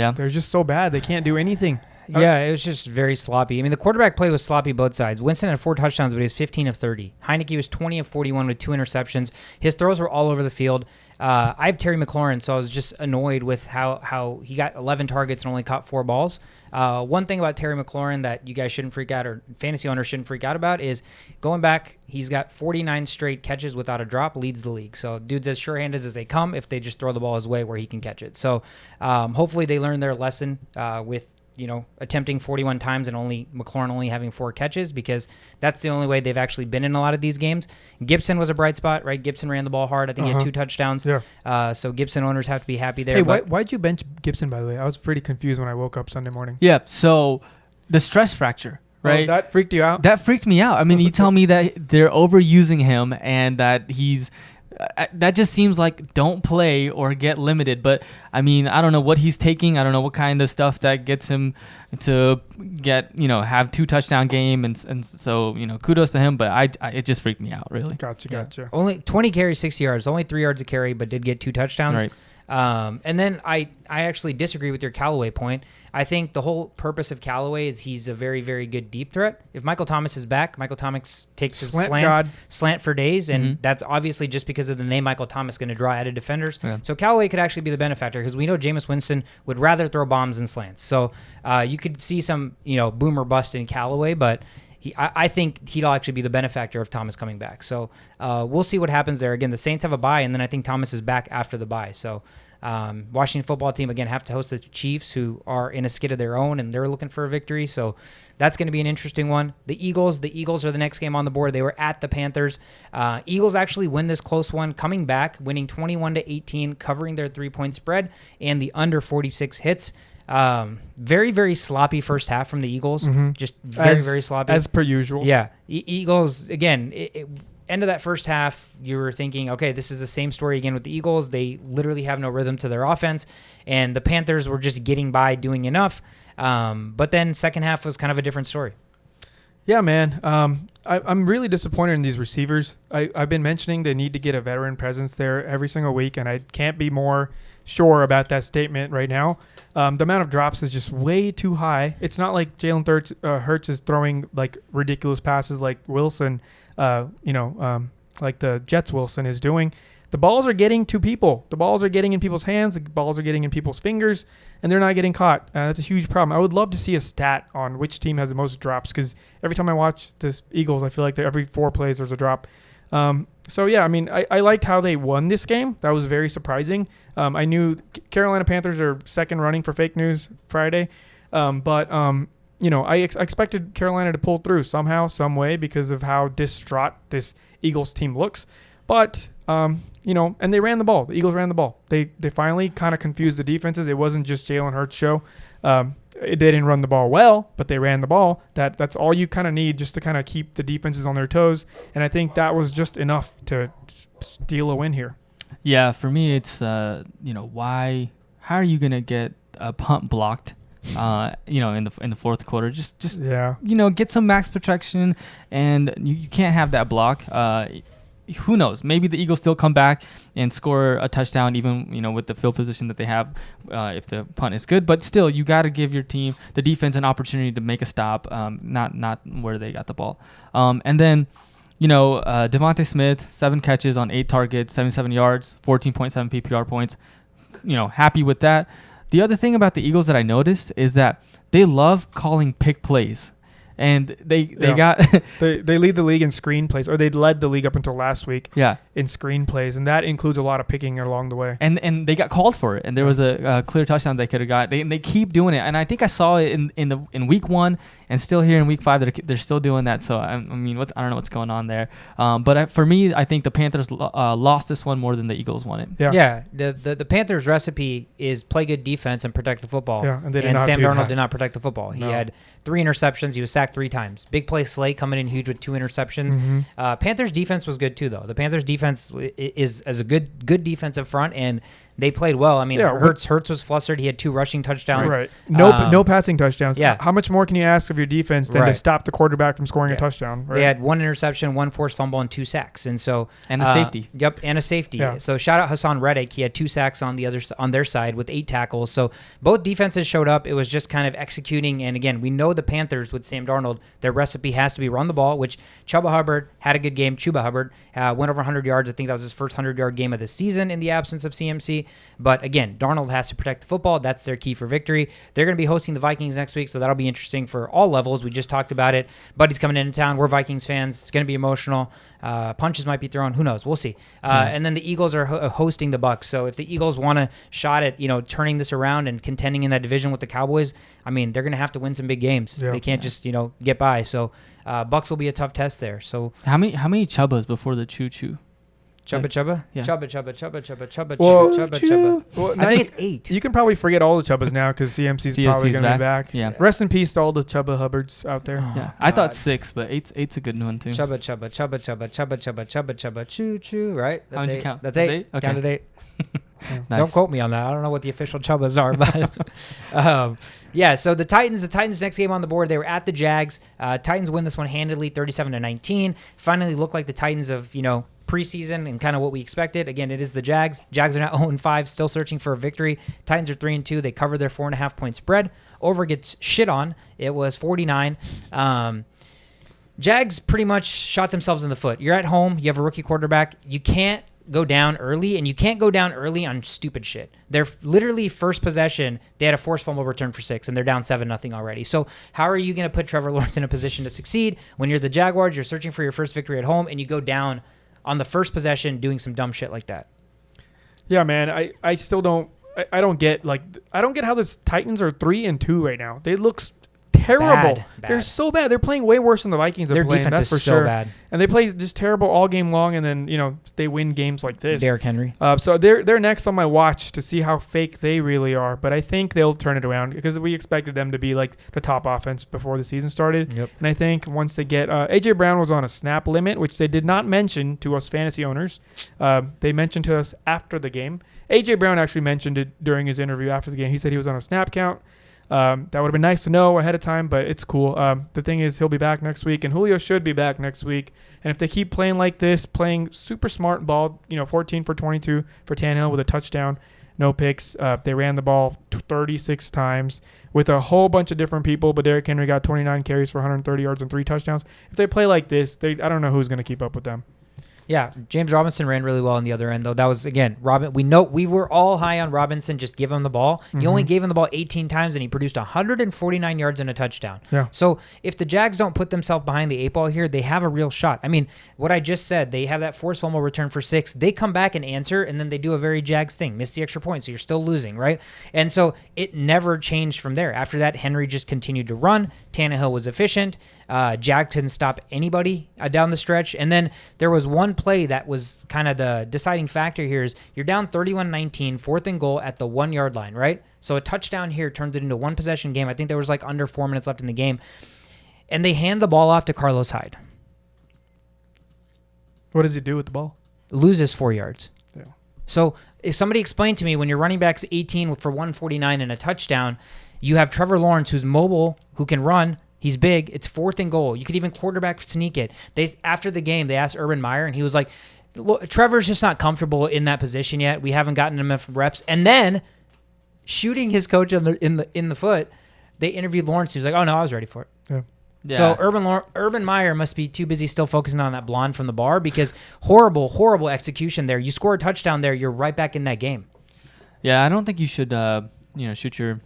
so bad. They can't do anything. Yeah, it was just very sloppy. I mean, the quarterback play was sloppy both sides. Winston had 4 touchdowns, but he was 15 of 30. Heineke was 20 of 41 with 2 interceptions. His throws were all over the field. I have Terry McLaurin, so I was just annoyed with how he got 11 targets and only caught 4 balls. One thing about Terry McLaurin that you guys shouldn't freak out, or fantasy owners shouldn't freak out about, is going back, he's got 49 straight catches without a drop, leads the league. So dude's as sure-handed as they come if they just throw the ball his way where he can catch it. So hopefully they learn their lesson with attempting 41 times and McLaurin only having 4 catches, because that's the only way they've actually been in a lot of these games. Gibson was a bright spot, right? Gibson ran the ball hard. I think he had 2 touchdowns. Yeah. So Gibson owners have to be happy there. Hey, why'd you bench Gibson, by the way? I was pretty confused when I woke up Sunday morning. Yeah, so the stress fracture, right? Oh, that freaked you out? That freaked me out. I mean, you tell me that they're overusing him and that he's that just seems like don't play or get limited. But I mean, I don't know what he's taking. I don't know what kind of stuff that gets him to get, have 2 touchdown game. And so, kudos to him. But it just freaked me out, really. Gotcha. Only 20 carries, 60 yards, only 3 yards a carry, but did get 2 touchdowns. Right. And then I actually disagree with your Callaway point. I think the whole purpose of Callaway is he's a very, very good deep threat. If Michael Thomas is back, Michael Thomas takes his slant for days, and that's obviously just because of the name Michael Thomas going to draw added defenders. Yeah. So Callaway could actually be the benefactor, because we know Jameis Winston would rather throw bombs than slants. So you could see some boom or bust in Callaway, but I think he'll actually be the benefactor of Thomas coming back. So we'll see what happens there. Again, the Saints have a bye, and then I think Thomas is back after the bye. So Washington football team, again, have to host the Chiefs, who are in a skid of their own, and they're looking for a victory. So that's going to be an interesting one. The Eagles are the next game on the board. They were at the Panthers. Eagles actually win this close one, coming back, winning 21-18, covering their 3-point spread and the under 46 hits. Very, very sloppy first half from the Eagles. Mhm. Just very, very sloppy. As per usual. Yeah. Eagles, again, end of that first half, you were thinking, okay, this is the same story again with the Eagles. They literally have no rhythm to their offense. And the Panthers were just getting by, doing enough. But then second half was kind of a different story. Yeah, man. I'm really disappointed in these receivers. I've been mentioning they need to get a veteran presence there every single week, and I can't be more sure about that statement right now. The amount of drops is just way too high. It's not like Jalen Hurts is throwing like ridiculous passes like Wilson, like the Jets Wilson is doing. The balls are getting to people. The balls are getting in people's hands. The balls are getting in people's fingers, and they're not getting caught. That's a huge problem. I would love to see a stat on which team has the most drops, because every time I watch the Eagles, I feel like every 4 plays there's a drop. So, yeah, I mean, I liked how they won this game. That was very surprising. I knew Carolina Panthers are second running for fake news Friday, but I expected Carolina to pull through somehow, some way, because of how distraught this Eagles team looks. But and they ran the ball. The Eagles ran the ball. They finally kind of confused the defenses. It wasn't just Jalen Hurts' show. They didn't run the ball well, but they ran the ball. That's all you kind of need just to kind of keep the defenses on their toes. And I think that was just enough to steal a win here. Yeah, for me, it's why? How are you gonna get a punt blocked? In the fourth quarter, just get some max protection, and you can't have that block. Who knows? Maybe the Eagles still come back and score a touchdown, even with the field position that they have, if the punt is good. But still, you got to give your team, the defense, an opportunity to make a stop, not where they got the ball. And then, Devontae Smith, 7 catches on 8 targets, 77 yards, 14.7 PPR points. Happy with that. The other thing about the Eagles that I noticed is that they love calling pick plays. And they lead the league in screen plays, or they led the league up until last week. Yeah. In screen plays, and that includes a lot of picking along the way. And they got called for it, and there was a clear touchdown they could have got. They keep doing it, and I think I saw it in week 1, and still here in week 5 they're still doing that. So I don't know what's going on there. But for me, I think the Panthers lost this one more than the Eagles won it. Yeah. The Panthers' recipe is play good defense and protect the football. Yeah, and Sam Darnold did not protect the football. He had 3 interceptions. He was sacked 3 times. Big play Slay coming in huge with 2 interceptions. Mm-hmm. Panthers defense was good too, though. The Panthers defense is as a good defensive front, and they played well. I mean, Hurts was flustered. He had 2 rushing touchdowns. Right. No passing touchdowns. Yeah. How much more can you ask of your defense than to stop the quarterback from scoring a touchdown? Right? They had 1 interception, 1 forced fumble, and 2 sacks. And so a safety. Yep, and a safety. Yeah. So shout out Hassan Reddick. He had 2 sacks on their side with 8 tackles. So both defenses showed up. It was just kind of executing. And again, we know the Panthers with Sam Darnold, their recipe has to be run the ball, which Chuba Hubbard had a good game. Chuba Hubbard went over 100 yards. I think that was his first 100-yard game of the season in the absence of CMC. But again, Darnold has to protect the football. That's their key for victory. They're going to be hosting the Vikings next week, so that'll be interesting for all levels. We just talked about it. Buddy's coming into town. We're Vikings fans. It's going to be emotional. Punches might be thrown. Who knows? We'll see. And then the Eagles are hosting the Bucs. So if the Eagles want a shot at turning this around and contending in that division with the Cowboys, I mean, they're going to have to win some big games. Yeah. They can't just get by. So Bucs will be a tough test there. So how many Chubbas before the choo-choo? Chubba? Yeah. Chubba. Well, I think it's 8. You can probably forget all the Chubbas now because CMC's probably going to be back. Yeah. Rest in peace to all the Chuba Hubbards out there. Yeah. I thought 6, but 8's a good one too. Chubba, choo-choo, right? How'd you count? That's 8. Okay. Counted 8. Nice. Don't quote me on that. I don't know what the official Chubbas are, but so the Titans next game on the board, they were at the Jags. Titans win this one handily, 37-19. Finally looked like the Titans of, preseason and kind of what we expected. Again, it is the Jags. Jags are now 0-5, still searching for a victory. Titans are 3-2. They covered their 4.5-point spread. Over gets shit on. It was 49. Jags pretty much shot themselves in the foot. You're at home. You have a rookie quarterback. You can't go down early, and you can't go down early on stupid shit. Their literally first possession, they had a forced fumble return for 6, and they're down 7-0 already. So how are you going to put Trevor Lawrence in a position to succeed when you're the Jaguars, you're searching for your first victory at home, and you go down on the first possession doing some dumb shit like that? Yeah, man, I still don't. I don't get how the Titans are 3-2 right now. They look terrible. Bad. They're so bad. They're playing way worse than the Vikings are Their playing. defense That's for is so sure. bad. And they play just terrible all game long, and then they win games like this. Derrick Henry. So they're next on my watch to see how fake they really are. But I think they'll turn it around because we expected them to be like the top offense before the season started. Yep. And I think once they get AJ Brown was on a snap limit, which they did not mention to us fantasy owners. They mentioned to us after the game. AJ Brown actually mentioned it during his interview after the game. He said he was on a snap count. That would have been nice to know ahead of time, but it's cool. The thing is, he'll be back next week, and Julio should be back next week. And if they keep playing like this, playing super smart ball, 14 for 22 for Tannehill with a touchdown, no picks. They ran the ball 36 times with a whole bunch of different people, but Derrick Henry got 29 carries for 130 yards and 3 touchdowns. If they play like this, I don't know who's going to keep up with them. Yeah, James Robinson ran really well on the other end, though. That was, again, we were all high on Robinson. Just give him the ball. Mm-hmm. You only gave him the ball 18 times, and he produced 149 yards and a touchdown. Yeah. So if the Jags don't put themselves behind the 8 ball here, they have a real shot. I mean, what I just said, they have that forced fumble return for 6. They come back and answer, and then they do a very Jags thing, miss the extra point, so you're still losing, right? And so it never changed from there. After that, Henry just continued to run. Tannehill was efficient. Jags couldn't stop anybody down the stretch. And then there was one play that was kind of the deciding factor here is you're down 31-19, 4th and goal at the 1 yard line, right? So a touchdown here turns it into a 1 possession game. I think there was like under 4 minutes left in the game. And they hand the ball off to Carlos Hyde. What does he do with the ball? Loses 4 yards. Yeah. So if somebody explained to me when your running back's 18 for 149 and a touchdown, you have Trevor Lawrence who's mobile, who can run. He's big. It's 4th and goal. You could even quarterback sneak it. After the game, they asked Urban Meyer, and he was like, look, Trevor's just not comfortable in that position yet. We haven't gotten him enough reps. And then shooting his coach in the foot, they interviewed Lawrence. He was like, oh, no, I was ready for it. Yeah. Yeah. So Urban Meyer must be too busy still focusing on that blonde from the bar because horrible execution there. You score a touchdown there, you're right back in that game. Yeah, I don't think you should, shoot your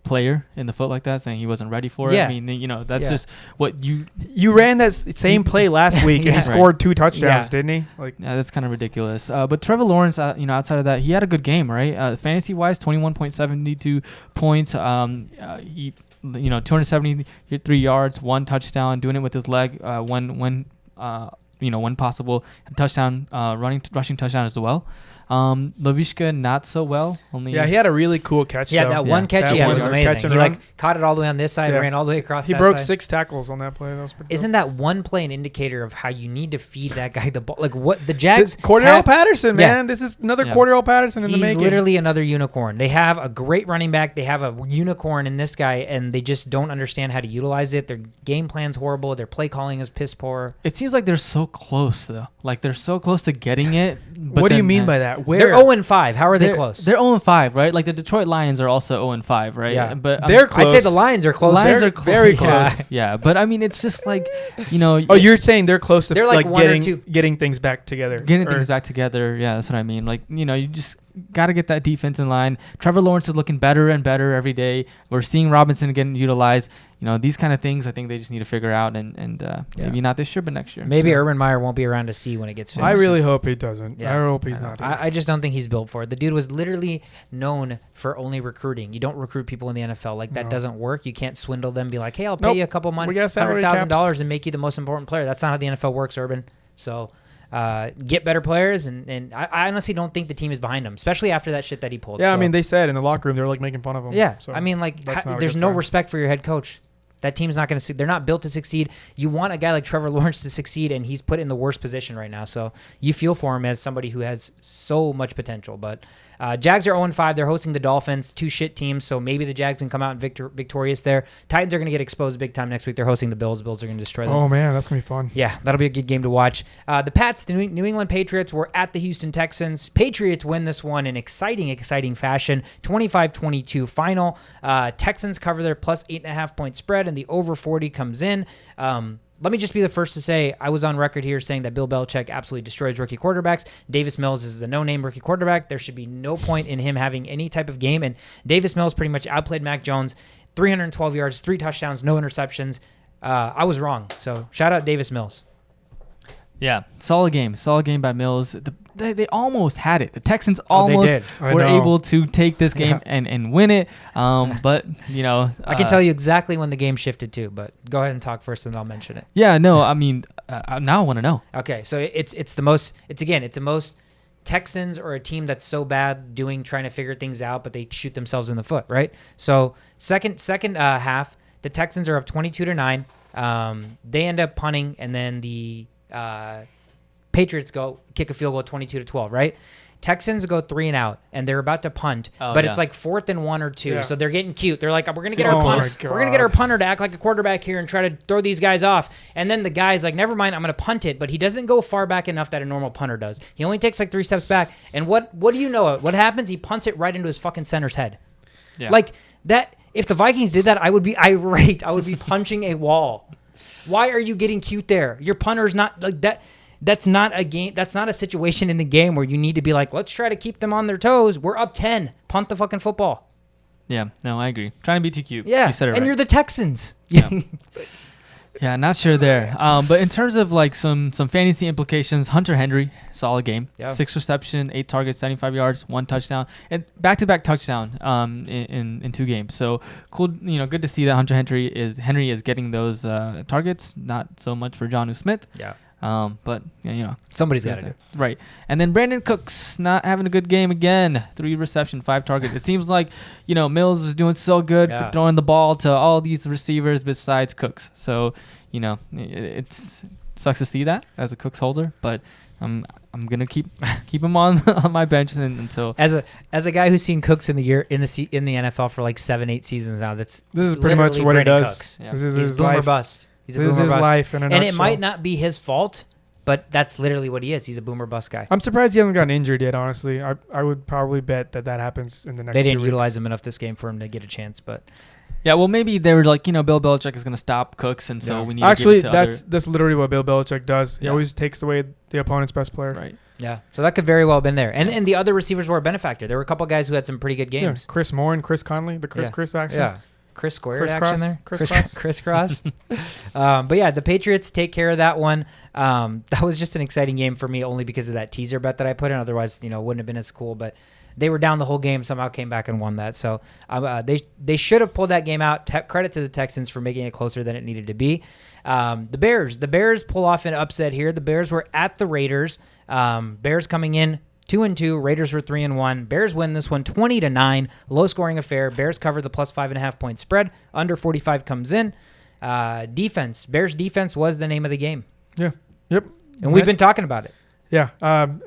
player in the foot like that, saying he wasn't ready for it. Yeah. I mean, that's just what you ran that same play last week and he scored 2 touchdowns, didn't he? Yeah, that's kind of ridiculous. But Trevor Lawrence, outside of that, he had a good game, right? Fantasy wise, 21.72 points. He 273 yards, 1 touchdown, doing it with his leg, when possible, a touchdown, rushing touchdown as well. Laviska not so well. He had a really cool catch. Yeah, that one catch he had was amazing. He caught it all the way on this side, ran all the way across. He broke 6 tackles on that play. That was pretty Isn't that one play an indicator of how you need to feed that guy the ball? Like what the Jags? Cordell Patterson, man. This is another Cordell Patterson in the making. He's literally another unicorn. They have a great running back. They have a unicorn in this guy, and they just don't understand how to utilize it. Their game plan's horrible. Their play calling is piss poor. It seems like they're so close, though. Like they're so close to getting it. But what do you mean by that? Where? They're 0-5. How are they close? They're 0-5, right? Like the Detroit Lions are also 0-5, right? Yeah, but they're close. I'd say the Lions are close. Lions are very close. Yeah, but I mean, it's just like, Oh, you're saying they're close to they're like getting things back together. Things back together. Yeah, that's what I mean. Like, you just got to get that defense in line. Trevor Lawrence is looking better and better every day. We're seeing Robinson getting utilized. These kind of things I think they just need to figure out, and maybe not this year, but next year. Maybe Urban Meyer won't be around to see when it gets finished. I really hope he doesn't. Yeah. I hope he's not. I just don't think he's built for it. The dude was literally known for only recruiting. You don't recruit people in the NFL. Like, that doesn't work. You can't swindle them, be like, hey, I'll pay you a couple money, $100,000 and make you the most important player. That's not how the NFL works, Urban. So get better players, and I honestly don't think the team is behind him, especially after that shit that he pulled. Yeah, I mean, they said in the locker room they were like making fun of him. Yeah, so I mean, like, there's no respect for your head coach. That team's not going to. They're not built to succeed. You want a guy like Trevor Lawrence to succeed, and he's put in the worst position right now. So you feel for him as somebody who has so much potential. But Jags are 0-5. They're hosting the Dolphins, 2 shit teams. So maybe the Jags can come out victorious there. Titans are going to get exposed big time next week. They're hosting the Bills. The Bills are going to destroy them. Oh man, that's gonna be fun. Yeah, that'll be a good game to watch. The Pats, the New England Patriots, were at the Houston Texans. Patriots win this one in exciting fashion. 25-22 final. Texans cover their plus 8.5 point spread, and the over 40 comes in. Let me just be the first to say I was on record here saying that Bill Belichick absolutely destroys rookie quarterbacks. Davis Mills is a no-name rookie quarterback. There should be no point in him having any type of game. And Davis Mills pretty much outplayed Mac Jones. 312 yards, 3 touchdowns, no interceptions. I was wrong. So shout out Davis Mills. Yeah, solid game by Mills. they almost had it. The Texans they almost did. were able to take this game and win it. But I can tell you exactly when the game shifted too. But go ahead and talk first, and I'll mention it. Yeah, no, I mean, now I want to know. Okay, so it's the most Texans or a team that's so bad trying to figure things out, but they shoot themselves in the foot, right? So second half, the Texans are up 22-9. They end up punting, and then the Patriots go kick a field goal 22-12, right? Texans go 3 and out, and they're about to punt, but it's like 4th and 1 or 2, Yeah. so they're getting cute. They're like, we're gonna get our punter, we're gonna get our punter to act like a quarterback here and try to throw these guys off. And then the guy's like, never mind, I'm gonna punt it, but he doesn't go far back enough that a normal punter does. He only takes like 3 steps back. And what do you know? What happens? He punts it right into his fucking center's head. Yeah. Like that. If the Vikings did that, I would be irate. I would be punching a wall. Why are you getting cute there? Your punter's not like that. That's not a game. That's not a situation in the game where you need to be like, let's try to keep them on their toes. We're up 10. Punt the fucking football. Yeah, no, I agree. Trying to be too cute. Yeah, you said it and right. you're the Texans. Yeah. Yeah, not sure there. But in terms of like some fantasy implications, Hunter Henry, solid game. Yeah. 6 reception, 8 targets, 75 yards, 1 touchdown, and back-to-back touchdown in 2 games. So cool, good to see that Hunter Henry is getting those targets. Not so much for Jonnu Smith. Yeah. But Somebody's got to do. Right. And then Brandon Cooks not having a good game again. 3 reception, 5 targets. It seems like, Mills was doing so good throwing the ball to all these receivers besides Cooks. So, it sucks to see that as a Cooks holder, but I'm gonna keep him on my bench until As a guy who's seen Cooks in the NFL for like 7-8 seasons now. This is pretty much what he does. Cooks. Yeah. This is He's his boomer life. bust. He's a This is boomer his bust. life in a And it nutshell. might not be his fault, but that's literally what he is. He's a boomer bust guy. I'm surprised he hasn't gotten injured yet, honestly. I would probably bet that happens in the next 2 They weeks. didn't utilize him enough this game for him to get a chance, but yeah, well maybe they were like, Bill Belichick is gonna stop Cooks, and so we need actually to give it to that's literally what Bill Belichick does. He Yeah. always takes away the opponent's best player. right. yeah. So that could very well have been there. And the other receivers were a benefactor. There were a couple guys who had some pretty good Yeah, games. Chris Moore and Chris Conley, the Chris action. Yeah. Chris squared Crisscross. action there. Crisscross. Crisscross. But yeah, the Patriots take care of that one. That was just an exciting game for me only because of that teaser bet that I put in. Otherwise, it wouldn't have been as cool. But they were down the whole game, somehow came back and won that. So they should have pulled that game out. Credit to the Texans for making it closer than it needed to be. The Bears pull off an upset here. The Bears were at the Raiders. Bears coming in 2-2. Raiders were 3-1. Bears win this one 20-9. Low scoring affair. Bears cover the plus 5.5 point spread. Under 45 comes in. Defense. Bears defense was the name of the game. Yeah. Yep. And we've been talking about it. Yeah.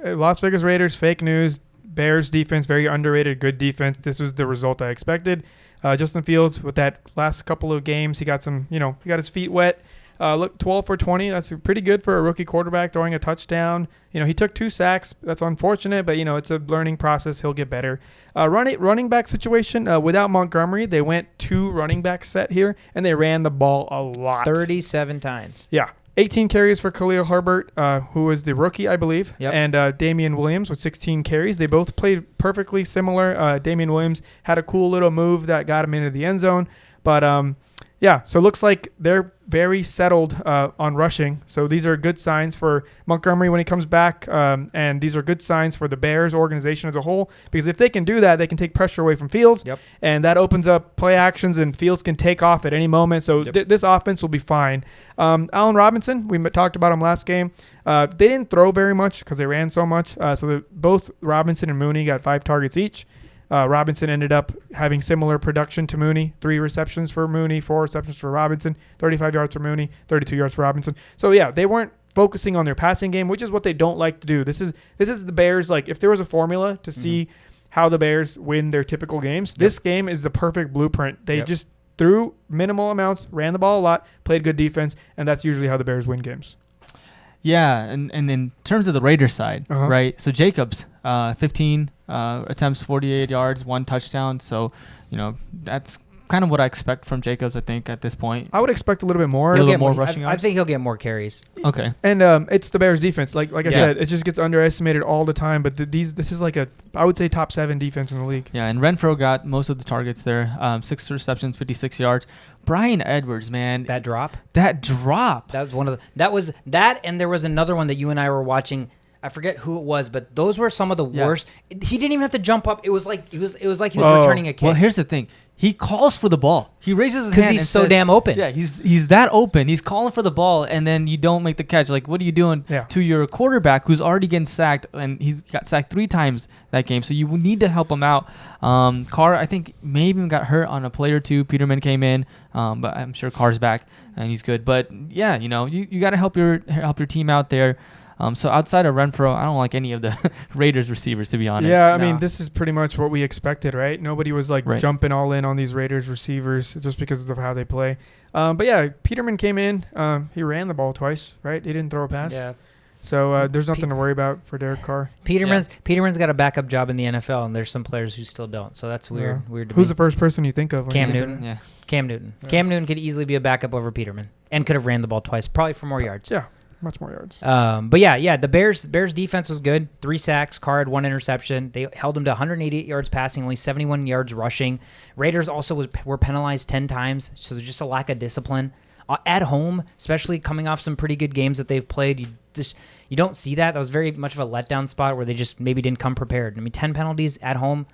Las Vegas Raiders, fake news. Bears defense, very underrated, good defense. This was the result I expected. Justin Fields, with that last couple of games, he got he got his feet wet. Look, 12 for 20. That's pretty good for a rookie quarterback throwing a touchdown. He took 2 sacks. That's unfortunate, but, it's a learning process. He'll get better. Running back situation, without Montgomery, they went 2 running back set here, and they ran the ball a lot. 37 times. Yeah. 18 carries for Khalil Herbert, who was the rookie, I believe, Yep. and Damian Williams with 16 carries. They both played perfectly similar. Damian Williams had a cool little move that got him into the end zone. But, so it looks like they're very settled on rushing. So these are good signs for Montgomery when he comes back, and these are good signs for the Bears organization as a whole, because if they can do that, they can take pressure away from Fields, Yep. and that opens up play actions, and Fields can take off at any moment. So this offense will be fine. Allen Robinson, we talked about him last game. They didn't throw very much because they ran so much. Both Robinson and Mooney got 5 targets each. Robinson ended up having similar production to Mooney. 3 receptions for Mooney, 4 receptions for Robinson, 35 yards for Mooney, 32 yards for Robinson. So, yeah, they weren't focusing on their passing game, which is what they don't like to do. This is the Bears. Like, if there was a formula to see how the Bears win their typical games, this game is the perfect blueprint. They just threw minimal amounts, ran the ball a lot, played good defense, and that's usually how the Bears win games. Yeah, and in terms of the Raiders side, right? So Jacobs, 15 attempts, 48 yards, 1 touchdown. So, that's kind of what I expect from Jacobs, I think, at this point. I would expect a little bit more. A little more rushing I yards? think he'll get more carries. Okay. And it's the Bears defense. Like I said, it just gets underestimated all the time. But this is like I would say top 7 defense in the league. Yeah, and Renfro got most of the targets there. 6 receptions, 56 yards. Brian Edwards, man. That drop. That drop. That was one of the. That was that, and there was another one that you and I were watching. I forget who it was, but those were some of the worst. He didn't even have to jump up. It was like he was returning a kick. Well, here's the thing. He calls for the ball. He raises his hand because he's so damn open. Yeah, he's that open. He's calling for the ball, and then you don't make the catch. Like, what are you doing to your quarterback who's already getting sacked, and he's got sacked 3 times that game? So you need to help him out. Carr, I think, maybe even got hurt on a play or two. Peterman came in, but I'm sure Carr's back and he's good. But yeah, you got to help your team out there. So outside of Renfro, I don't like any of the Raiders receivers, to be honest. Yeah, I mean, this is pretty much what we expected, right? Nobody was jumping all in on these Raiders receivers just because of how they play. But yeah, Peterman came in. He ran the ball twice, right? He didn't throw a pass. Yeah. So there's nothing to worry about for Derek Carr. Peterman's got a backup job in the NFL, and there's some players who still don't. So that's weird. Yeah. Weird. Who's the first person you think of? Cam Newton. Yeah. Cam Newton. Yeah. Cam Newton could easily be a backup over Peterman, and could have ran the ball twice, probably for more yards. Yeah. Much more yards. But yeah, the Bears defense was good. 3 sacks, Carr had 1 interception. They held him to 188 yards passing, only 71 yards rushing. Raiders also were penalized 10 times, so there's just a lack of discipline. At home, especially coming off some pretty good games that they've played, you don't see that. That was very much of a letdown spot where they just maybe didn't come prepared. I mean, 10 penalties at home.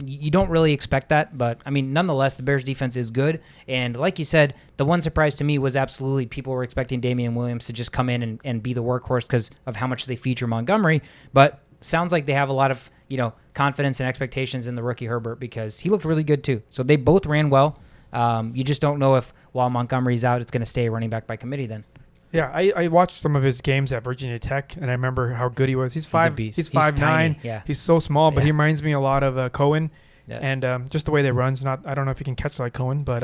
You don't really expect that, but I mean, nonetheless, the Bears defense is good. And like you said, the one surprise to me was absolutely people were expecting Damian Williams to just come in and be the workhorse because of how much they feature Montgomery. But sounds like they have a lot of, confidence and expectations in the rookie Herbert because he looked really good too. So they both ran well. You just don't know if while Montgomery's out, it's going to stay running back by committee then. Yeah, I watched some of his games at Virginia Tech, and I remember how good he was. He's 5'9". Yeah. He's so small, but he reminds me a lot of Cohen, and just the way they runs. I don't know if he can catch like Cohen, but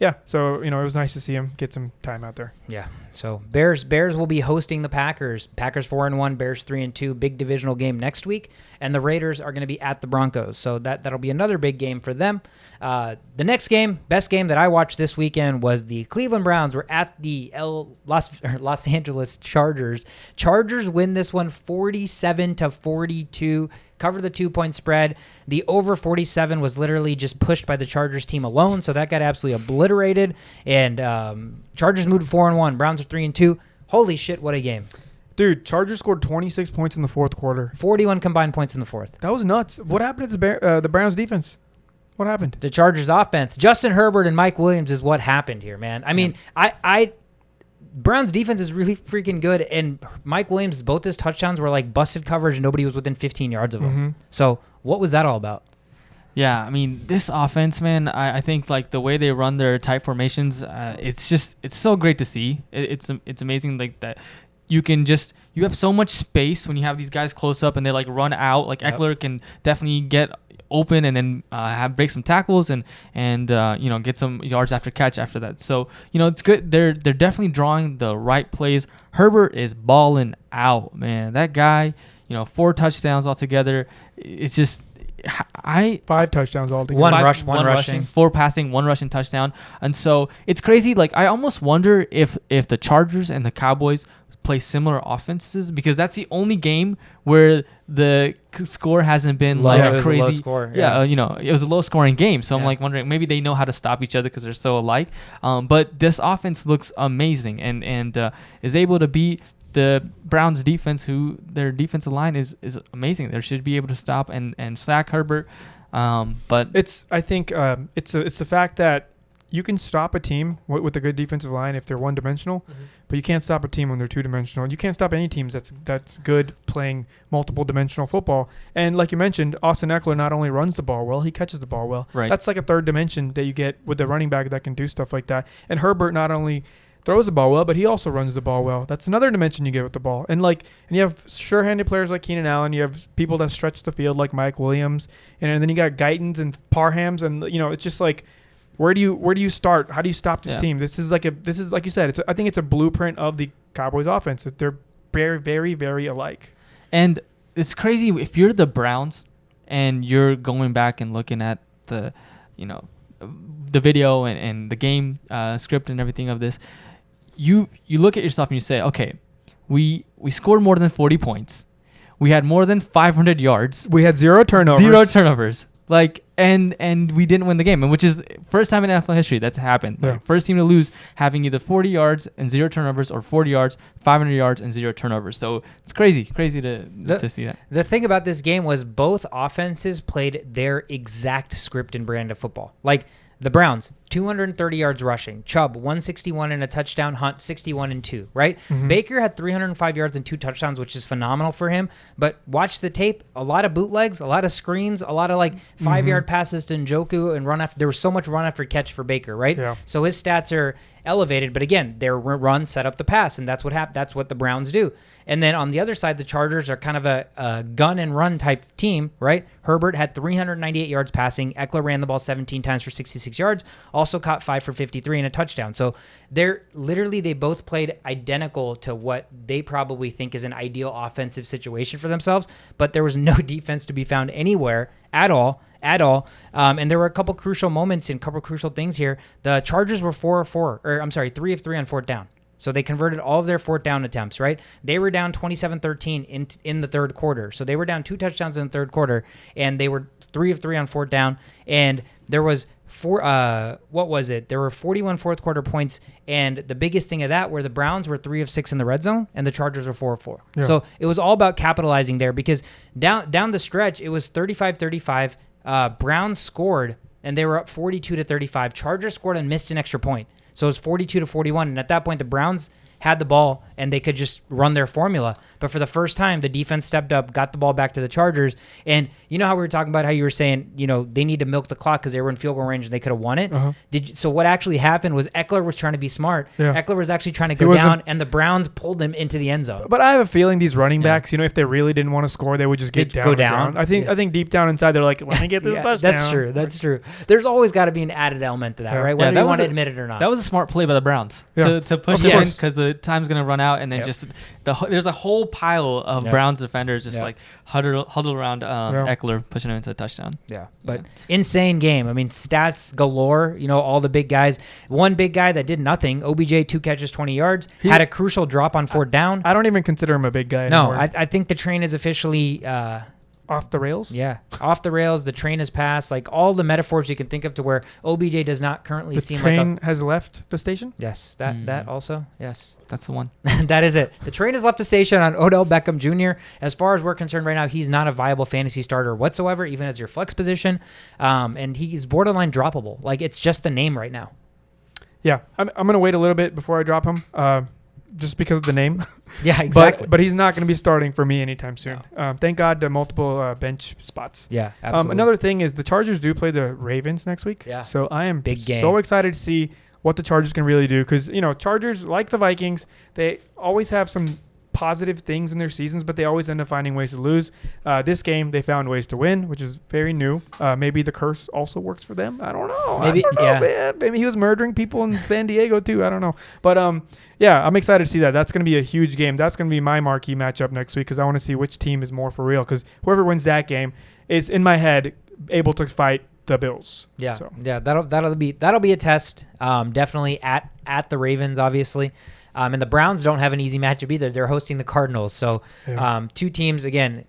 yeah. So it was nice to see him get some time out there. Yeah. So Bears will be hosting the Packers. Packers 4-1, Bears 3-2. Big divisional game next week, and the Raiders are going to be at the Broncos. So that'll be another big game for them. The next game, best game that I watched this weekend was the Cleveland Browns were at the Los Angeles Chargers. Chargers win this one 47-42. Cover the 2-point spread. The over 47 was literally just pushed by the Chargers team alone, so that got absolutely obliterated. And Chargers moved to 4-1. Browns are 3-2. Holy shit, what a game. Dude, Chargers scored 26 points in the fourth quarter. 41 combined points in the fourth. That was nuts. What happened to the Browns defense? What happened? The Chargers offense. Justin Herbert and Mike Williams is what happened here, man. I mean, Browns defense is really freaking good, and Mike Williams, both his touchdowns were like busted coverage, and nobody was within 15 yards of him. Mm-hmm. So what was that all about? Yeah, I mean, this offense, man, I think like the way they run their tight formations, it's so great to see. It's amazing like that. You have so much space when you have these guys close up and they like run out. Like Eckler can definitely get open and then break some tackles and get some yards after catch after that. So it's good. They're definitely drawing the right plays. Herbert is balling out, man. That guy, 4 touchdowns altogether. It's just 5 touchdowns altogether. One rushing, 4 passing, 1 rushing touchdown. And so it's crazy. Like I almost wonder if the Chargers and the Cowboys play similar offenses because that's the only game where the score hasn't been like a crazy low score. Yeah, it was a low scoring game. So I'm like wondering maybe they know how to stop each other because they're so alike. But this offense looks amazing and is able to beat the Browns defense, who their defensive line is amazing. They should be able to stop and sack Herbert. But I think it's the fact that you can stop a team with a good defensive line if they're one-dimensional, but you can't stop a team when they're two-dimensional. You can't stop any teams that's good playing multiple-dimensional football. And like you mentioned, Austin Eckler not only runs the ball well, he catches the ball well. Right. That's like a third dimension that you get with the running back that can do stuff like that. And Herbert not only throws the ball well, but he also runs the ball well. That's another dimension you get with the ball. And you have sure-handed players like Keenan Allen. You have people that stretch the field like Mike Williams, and then you got Guytons and Parhams, and it's just like, where do you start? How do you stop this team? This is like you said. I think it's a blueprint of the Cowboys offense. They're very, very, very alike. And it's crazy if you're the Browns and you're going back and looking at the video and the game script and everything of this. You look at yourself and you say, okay, we scored more than 40 points. We had more than 500 yards. We had 0 turnovers. Like, and we didn't win the game, and which is first time in NFL history that's happened. Yeah. Like, first team to lose having either 40 yards and 0 turnovers or 40 yards, 500 yards and 0 turnovers. So it's crazy to see that. The thing about this game was both offenses played their exact script and brand of football. Like the Browns, 230 yards rushing. Chubb, 161 and a touchdown. Hunt, 61 and 2, right? Mm-hmm. Baker had 305 yards and 2 touchdowns, which is phenomenal for him. But watch the tape. A lot of bootlegs, a lot of screens, a lot of like 5-yard passes to Njoku and run after. There was so much run after catch for Baker, right? Yeah. So his stats are elevated. But again, their run set up the pass, and that's what That's what the Browns do. And then on the other side, the Chargers are kind of a gun and run type team, right? Herbert had 398 yards passing. Eckler ran the ball 17 times for 66 yards. Also caught 5 for 53 and a touchdown. So they both played identical to what they probably think is an ideal offensive situation for themselves. But there was no defense to be found anywhere at all. And there were a couple crucial moments and a couple crucial things here. The Chargers were 3 of 3 on fourth down. So they converted all of their fourth down attempts, right? They were down 27-13 in the third quarter. So they were down 2 touchdowns in the third quarter, and they were 3 of 3 on fourth down. And there was There were 41 fourth quarter points, and the biggest thing of that were the Browns were 3 of 6 in the red zone, and the Chargers were 4 of 4. Yeah. So it was all about capitalizing there because down the stretch, it was 35-35. Browns scored, and they were up 42-35. Chargers scored and missed an extra point. So it was 42-41, and at that point, the Browns had the ball, and they could just run their formula. But for the first time, the defense stepped up, got the ball back to the Chargers. And you know how we were talking about how you were saying, they need to milk the clock because they were in field goal range and they could have won it? Uh-huh. So what actually happened was Eckler was trying to be smart. Yeah. Eckler was actually trying to go down, and the Browns pulled him into the end zone. But I have a feeling these running backs, if they really didn't want to score, they would just go down. I think deep down inside, they're like, let me get this touchdown. That's true. There's always got to be an added element to that, right? Whether you want to admit it or not. That was a smart play by the Browns to push it in because the time's going to run out, and then there's a whole pile of Browns defenders just like huddle around Eckler, pushing him into a touchdown. Yeah, but insane game. I mean, stats galore. All the big guys. One big guy that did nothing. OBJ 2 catches, 20 yards. Had a crucial drop on fourth down. I don't even consider him a big guy anymore. No, I think the train is officially off the rails. Yeah, off the rails. The train has passed. Like all the metaphors you can think of to where OBJ does not currently seem like the train has left the station. Yes, that also. Yes, that's the one. That is it. The train has left the station on Odell Beckham Jr. As far as we're concerned right now, he's not a viable fantasy starter whatsoever, even as your flex position. And he's borderline droppable. Like it's just the name right now. Yeah, I'm gonna wait a little bit before I drop him. Just because of the name. Yeah, exactly. But he's not going to be starting for me anytime soon. No. Thank God to multiple bench spots. Yeah, absolutely. Another thing is the Chargers do play the Ravens next week. Yeah. So I am big game. So excited to see what the Chargers can really do because, Chargers, like the Vikings, they always have some positive things in their seasons, but they always end up finding ways to lose. This game, they found ways to win, which is very new. Maybe the curse also works for them. I don't know. Man. Maybe he was murdering people in San Diego too. I don't know. But I'm excited to see that. That's going to be a huge game. That's going to be my marquee matchup next week because I want to see which team is more for real. Because whoever wins that game is, in my head, able to fight the Bills. Yeah, that'll be a test. Definitely at the Ravens, obviously. And the Browns don't have an easy matchup either. They're hosting the Cardinals. So two teams, again,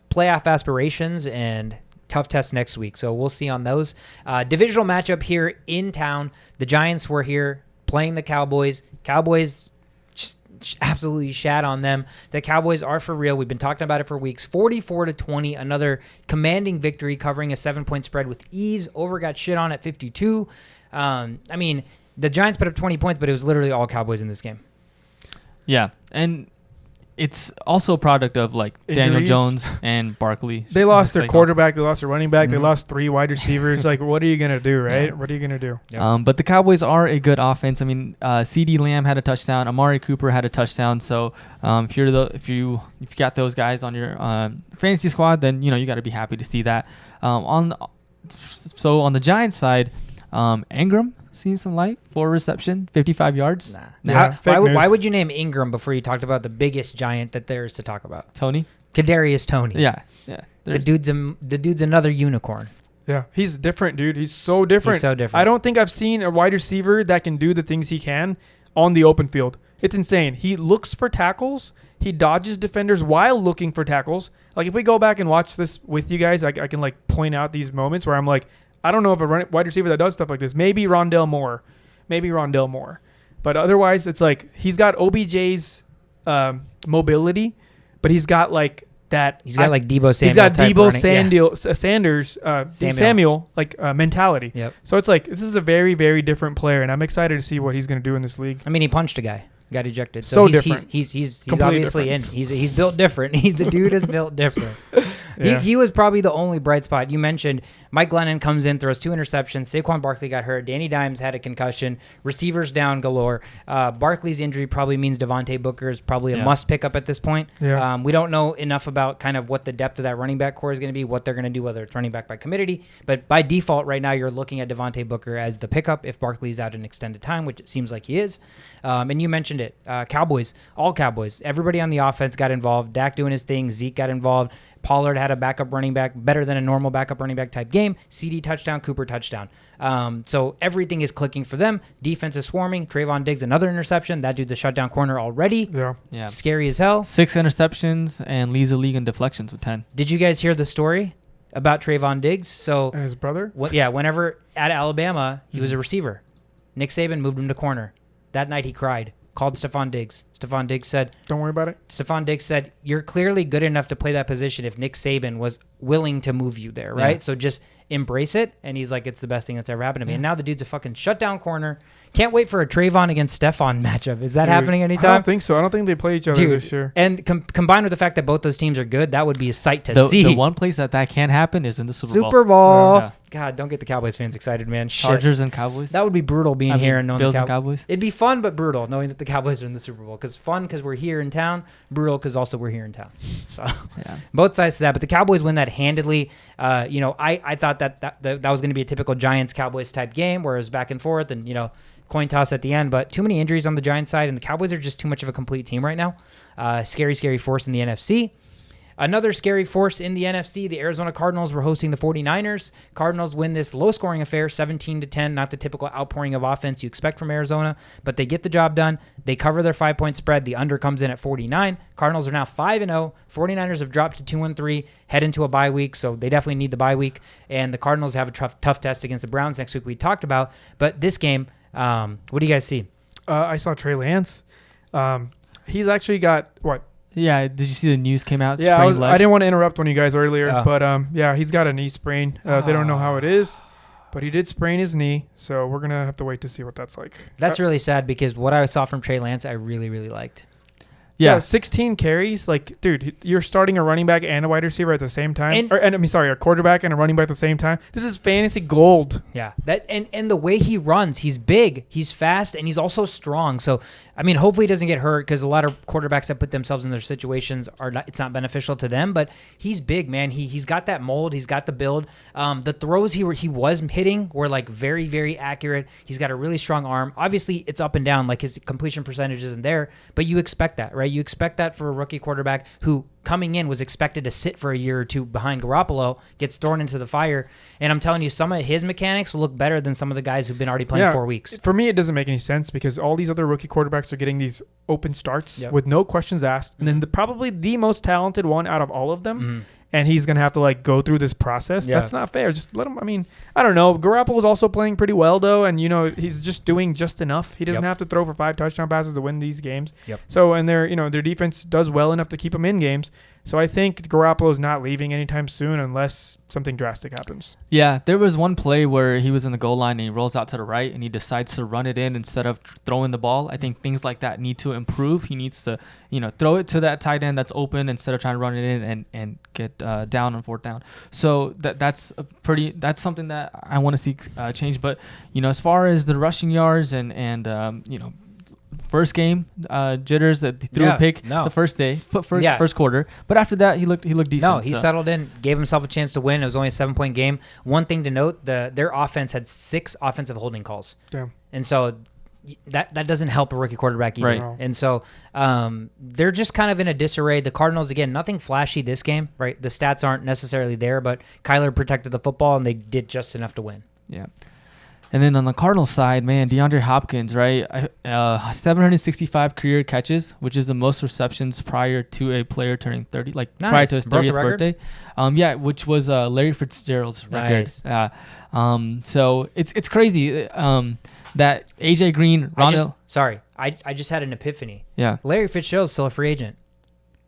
playoff aspirations and tough test next week. So we'll see on those. Divisional matchup here in town. The Giants were here playing the Cowboys. Cowboys just absolutely shat on them. The Cowboys are for real. We've been talking about it for weeks. 44-20, another commanding victory covering a 7-point spread with ease. Over got shit on at 52. The Giants put up 20 points, but it was literally all Cowboys in this game. Yeah, and it's also a product of like injuries. Daniel Jones and Barkley. They lost their quarterback. They lost their running back. Mm-hmm. They lost 3 wide receivers. Like, what are you going to do, right? Yeah. What are you going to do? Yeah. But the Cowboys are a good offense. I mean, CeeDee Lamb had a touchdown. Amari Cooper had a touchdown. So if you got those guys on your fantasy squad, then you got to be happy to see that. On the Giants side, Ingram seeing some light, 4 reception, 55 yards. Why would you name Ingram before you talked about the biggest giant that there is to talk about? Tony? Kadarius Toney. Yeah. The dude's another unicorn. Yeah, he's different, dude. He's so different. I don't think I've seen a wide receiver that can do the things he can on the open field. It's insane. He looks for tackles. He dodges defenders while looking for tackles. Like, if we go back and watch this with you guys, I can like point out these moments where I'm like, I don't know if a wide receiver that does stuff like this. Maybe Rondell Moore. But otherwise, it's like he's got OBJ's mobility, but he's got like that. He's got like Debo Samuel. He's got type Debo running. Samuel mentality. Yep. So it's like this is a very, very different player, and I'm excited to see what he's going to do in this league. I mean, he punched a guy. Got ejected. So he's different. He's Completely obviously different. in. He's built different. The dude is built different. Yeah. He was probably the only bright spot. You mentioned Mike Glennon comes in, throws 2 interceptions. Saquon Barkley got hurt. Danny Dimes had a concussion. Receivers down galore. Barkley's injury probably means Devontae Booker is probably a must pick up at this point. Yeah. We don't know enough about kind of what the depth of that running back core is going to be, what they're going to do, whether it's running back by committee. But by default, right now, you're looking at Devontae Booker as the pickup if Barkley's out an extended time, which it seems like he is. And you mentioned it. Cowboys, all Cowboys. Everybody on the offense got involved. Dak doing his thing. Zeke got involved. Pollard had a backup running back, better than a normal backup running back type game. CD touchdown, Cooper touchdown. So everything is clicking for them. Defense is swarming. Trayvon Diggs, another interception. That dude's a shutdown corner already. Yeah. Scary as hell. 6 interceptions and leads the league in deflections with 10. Did you guys hear the story about Trayvon Diggs? So And his brother? whenever at Alabama, he was a receiver. Nick Saban moved him to corner. That night he cried. Called Stephon Diggs. Stephon Diggs said, Don't worry about it. Stephon Diggs said, you're clearly good enough to play that position if Nick Saban was willing to move you there, right? Yeah. So just embrace it. And he's like, it's the best thing that's ever happened to me. And now the dude's a fucking shutdown corner. Can't wait for a Trayvon against Stephon matchup. Is that happening anytime? I don't think so. I don't think they play each other this year. And combined with the fact that both those teams are good, that would be a sight to see. The one place that can happen is in the Super Bowl. Super Bowl. Yeah. God, don't get the Cowboys fans excited, man. Shit. Chargers and Cowboys. That would be brutal being here and knowing Bills the and Cowboys. It'd be fun, but brutal knowing that the Cowboys are in the Super Bowl. Because fun because we're here in town, brutal because also we're here in town. So both sides to that. But the Cowboys win that handedly. I thought that was going to be a typical Giants-Cowboys type game where it was back and forth and, coin toss at the end. But too many injuries on the Giants side, and the Cowboys are just too much of a complete team right now. Scary, scary force in the NFC. Another scary force in the NFC, the Arizona Cardinals were hosting the 49ers. Cardinals win this low-scoring affair, 17-10, not the typical outpouring of offense you expect from Arizona, but they get the job done. They cover their 5-point spread. The under comes in at 49. Cardinals are now 5-0. 49ers have dropped to 2-3, head into a bye week, so they definitely need the bye week. And the Cardinals have a tough test against the Browns next week we talked about. But this game, what do you guys see? I saw Trey Lance. He's actually got, what? Yeah, did you see the news came out? Yeah, I didn't want to interrupt one of you guys earlier, Oh. but he's got a knee sprain. They don't know how it is, but he did sprain his knee, so we're going to have to wait to see what that's like. That's really sad because what I saw from Trey Lance, I really, really liked. Yeah, 16 carries. Like, dude, you're starting a running back and a wide receiver at the same time. A quarterback and a running back at the same time. This is fantasy gold. Yeah, that and the way he runs, he's big, he's fast, and he's also strong. So, I mean, hopefully he doesn't get hurt because a lot of quarterbacks that put themselves in their situations it's not beneficial to them. But he's big, man. He's got that mold. He's got the build. The throws he was hitting were like very, very accurate. He's got a really strong arm. Obviously, it's up and down. Like his completion percentage isn't there, but you expect that, right? You expect that for a rookie quarterback who coming in was expected to sit for a year or two behind Garoppolo, gets thrown into the fire. And I'm telling you, some of his mechanics look better than some of the guys who've been already playing 4 weeks. For me, it doesn't make any sense because all these other rookie quarterbacks are getting these open starts with no questions asked. And then probably the most talented one out of all of them. Mm-hmm. And he's going to have to go through this process. Yeah. That's not fair. Just let him. I mean, I don't know. Garoppolo's also playing pretty well, though. And, he's just doing just enough. He doesn't have to throw for 5 touchdown passes to win these games. Yep. So, and their defense does well enough to keep him in games. So I think Garoppolo's not leaving anytime soon unless something drastic happens. Yeah, there was one play where he was in the goal line and he rolls out to the right and he decides to run it in instead of throwing the ball. I think things like that need to improve. He needs to, throw it to that tight end that's open instead of trying to run it in and get down on 4th down. So that's something that I want to see change. But, as far as the rushing yards and first game jitters that he threw a pick the first day, first quarter. But after that, he looked decent. No, he settled in, gave himself a chance to win. It was only a 7-point game. One thing to note, their offense had 6 offensive holding calls. Damn. And so that doesn't help a rookie quarterback either. Right. And so they're just kind of in a disarray. The Cardinals, again, nothing flashy this game, right? The stats aren't necessarily there, but Kyler protected the football and they did just enough to win. Yeah. And then on the Cardinals side, man, DeAndre Hopkins, right? 765 career catches, which is the most receptions prior to a player turning 30, like Nice. prior to his Broke the 30th record? birthday. Which was Larry Fitzgerald's record. Nice. So it's crazy that AJ Green, I just had an epiphany. yeah. Larry Fitzgerald's still a free agent.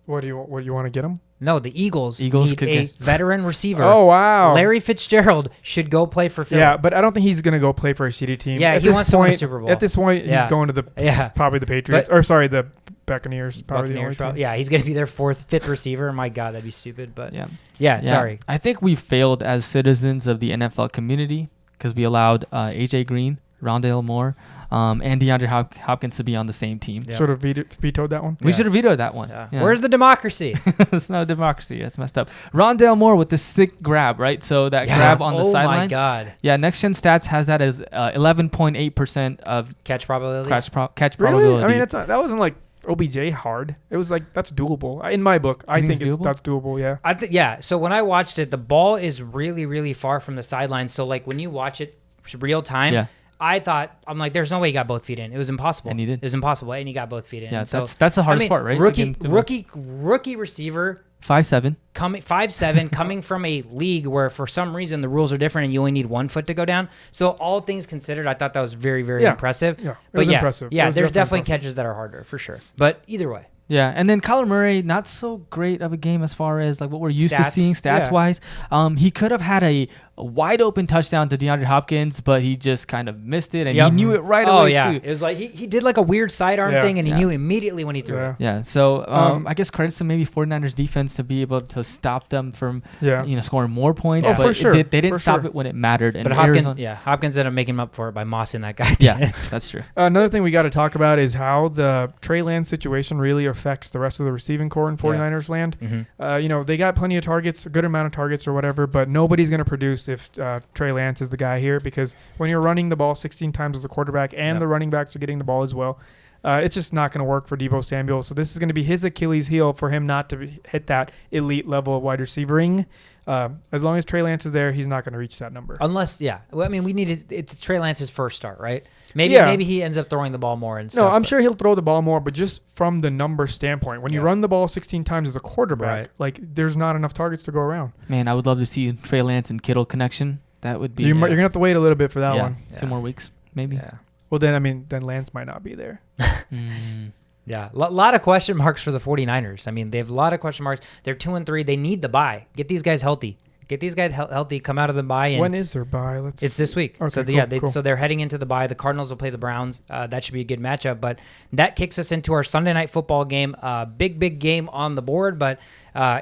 What do you want to get him? No, the Eagles could need a get- veteran receiver. Oh wow. Larry Fitzgerald should go play for Philly. Yeah, but I don't think he's gonna go play for a shitty team. Yeah, At he this wants to win a point- Super Bowl. At this point, Yeah. he's going to probably the Patriots, the Buccaneers. Probably the only Buccaneers. team. Yeah, he's going to be their fifth receiver. My God, that'd be stupid. But Yeah. sorry. I think we failed as citizens of the NFL community because we allowed AJ Green, Rondale Moore, and DeAndre Hopkins to be on the same team. Yeah. Sort of vetoed that one. We Yeah. should have vetoed that one. Yeah. Yeah. Where's the democracy? It's not a democracy. That's messed up. Rondale Moore with the sick grab, right? So that grab on the Oh sideline. my God. Yeah, Next Gen Stats has that as 11.8% of Catch probability. catch Really? probability. I mean, that wasn't like OBJ hard. It was like that's doable in my book. I think it's doable? that's doable. Yeah. Yeah. So when I watched it, the ball is really, really far from the sideline. So like when you watch it real time, Yeah. I'm like, there's no way he got both feet in. It was impossible. And he did. It was impossible, and he got both feet in. Yeah, And so that's the hardest part, right? Rookie receiver 5'7". coming 5'7", coming from a league where for some reason the rules are different and you only need 1 foot to go down. So all things considered, I thought that was very, very impressive. Yeah, it But was yeah, impressive. yeah, It was there's definitely impressive. catches that are harder for sure. But either way, Yeah, and then Kyler Murray, not so great of a game as far as like what we're used to Stats. seeing stats wise. He could have had a wide open touchdown to DeAndre Hopkins, but he just kind of missed it, and Yep. he knew it right oh away yeah, too. it was like he did like a weird sidearm Yeah. thing, and he Yeah. knew immediately when he threw it. Yeah, so I guess credits to maybe 49ers defense to be able to stop them from scoring more points. Yeah. But for sure. they didn't For stop sure. it when it mattered. And But Hopkins ended up making him up for it by mossing that guy. yeah, that's true. Another thing we got to talk about is how the Trey Lance situation really affects the rest of the receiving core in 49ers land. Mm-hmm. They got plenty of targets, a good amount of targets or whatever, but nobody's going to produce if Trey Lance is the guy here, because when you're running the ball 16 times as a quarterback and the running backs are getting the ball as well, it's just not going to work for Deebo Samuel. So this is going to be his Achilles heel for him not to hit that elite level of wide receiving. As long as Trey Lance is there, he's not going to reach that number. Unless, well, I mean, it's Trey Lance's first start, right? Maybe he ends up throwing the ball more and stuff. No, I'm sure he'll throw the ball more, but just from the number standpoint, when you run the ball 16 times as a quarterback, like there's not enough targets to go around. Man, I would love to see Trey Lance and Kittle connection. That would be. You're going to have to wait a little bit for that one. 2 more weeks, maybe. Yeah. Well, then Lance might not be there. Yeah, a lot of question marks for the 49ers. I mean, they have a lot of question marks. They're 2-3. They need the bye. Get these guys healthy. Healthy. Come out of the bye. And When is their bye? It's this week. Okay, So cool. so they're heading into the bye. The Cardinals will play the Browns. That should be a good matchup. But that kicks us into our Sunday night football game. Big game on the board. But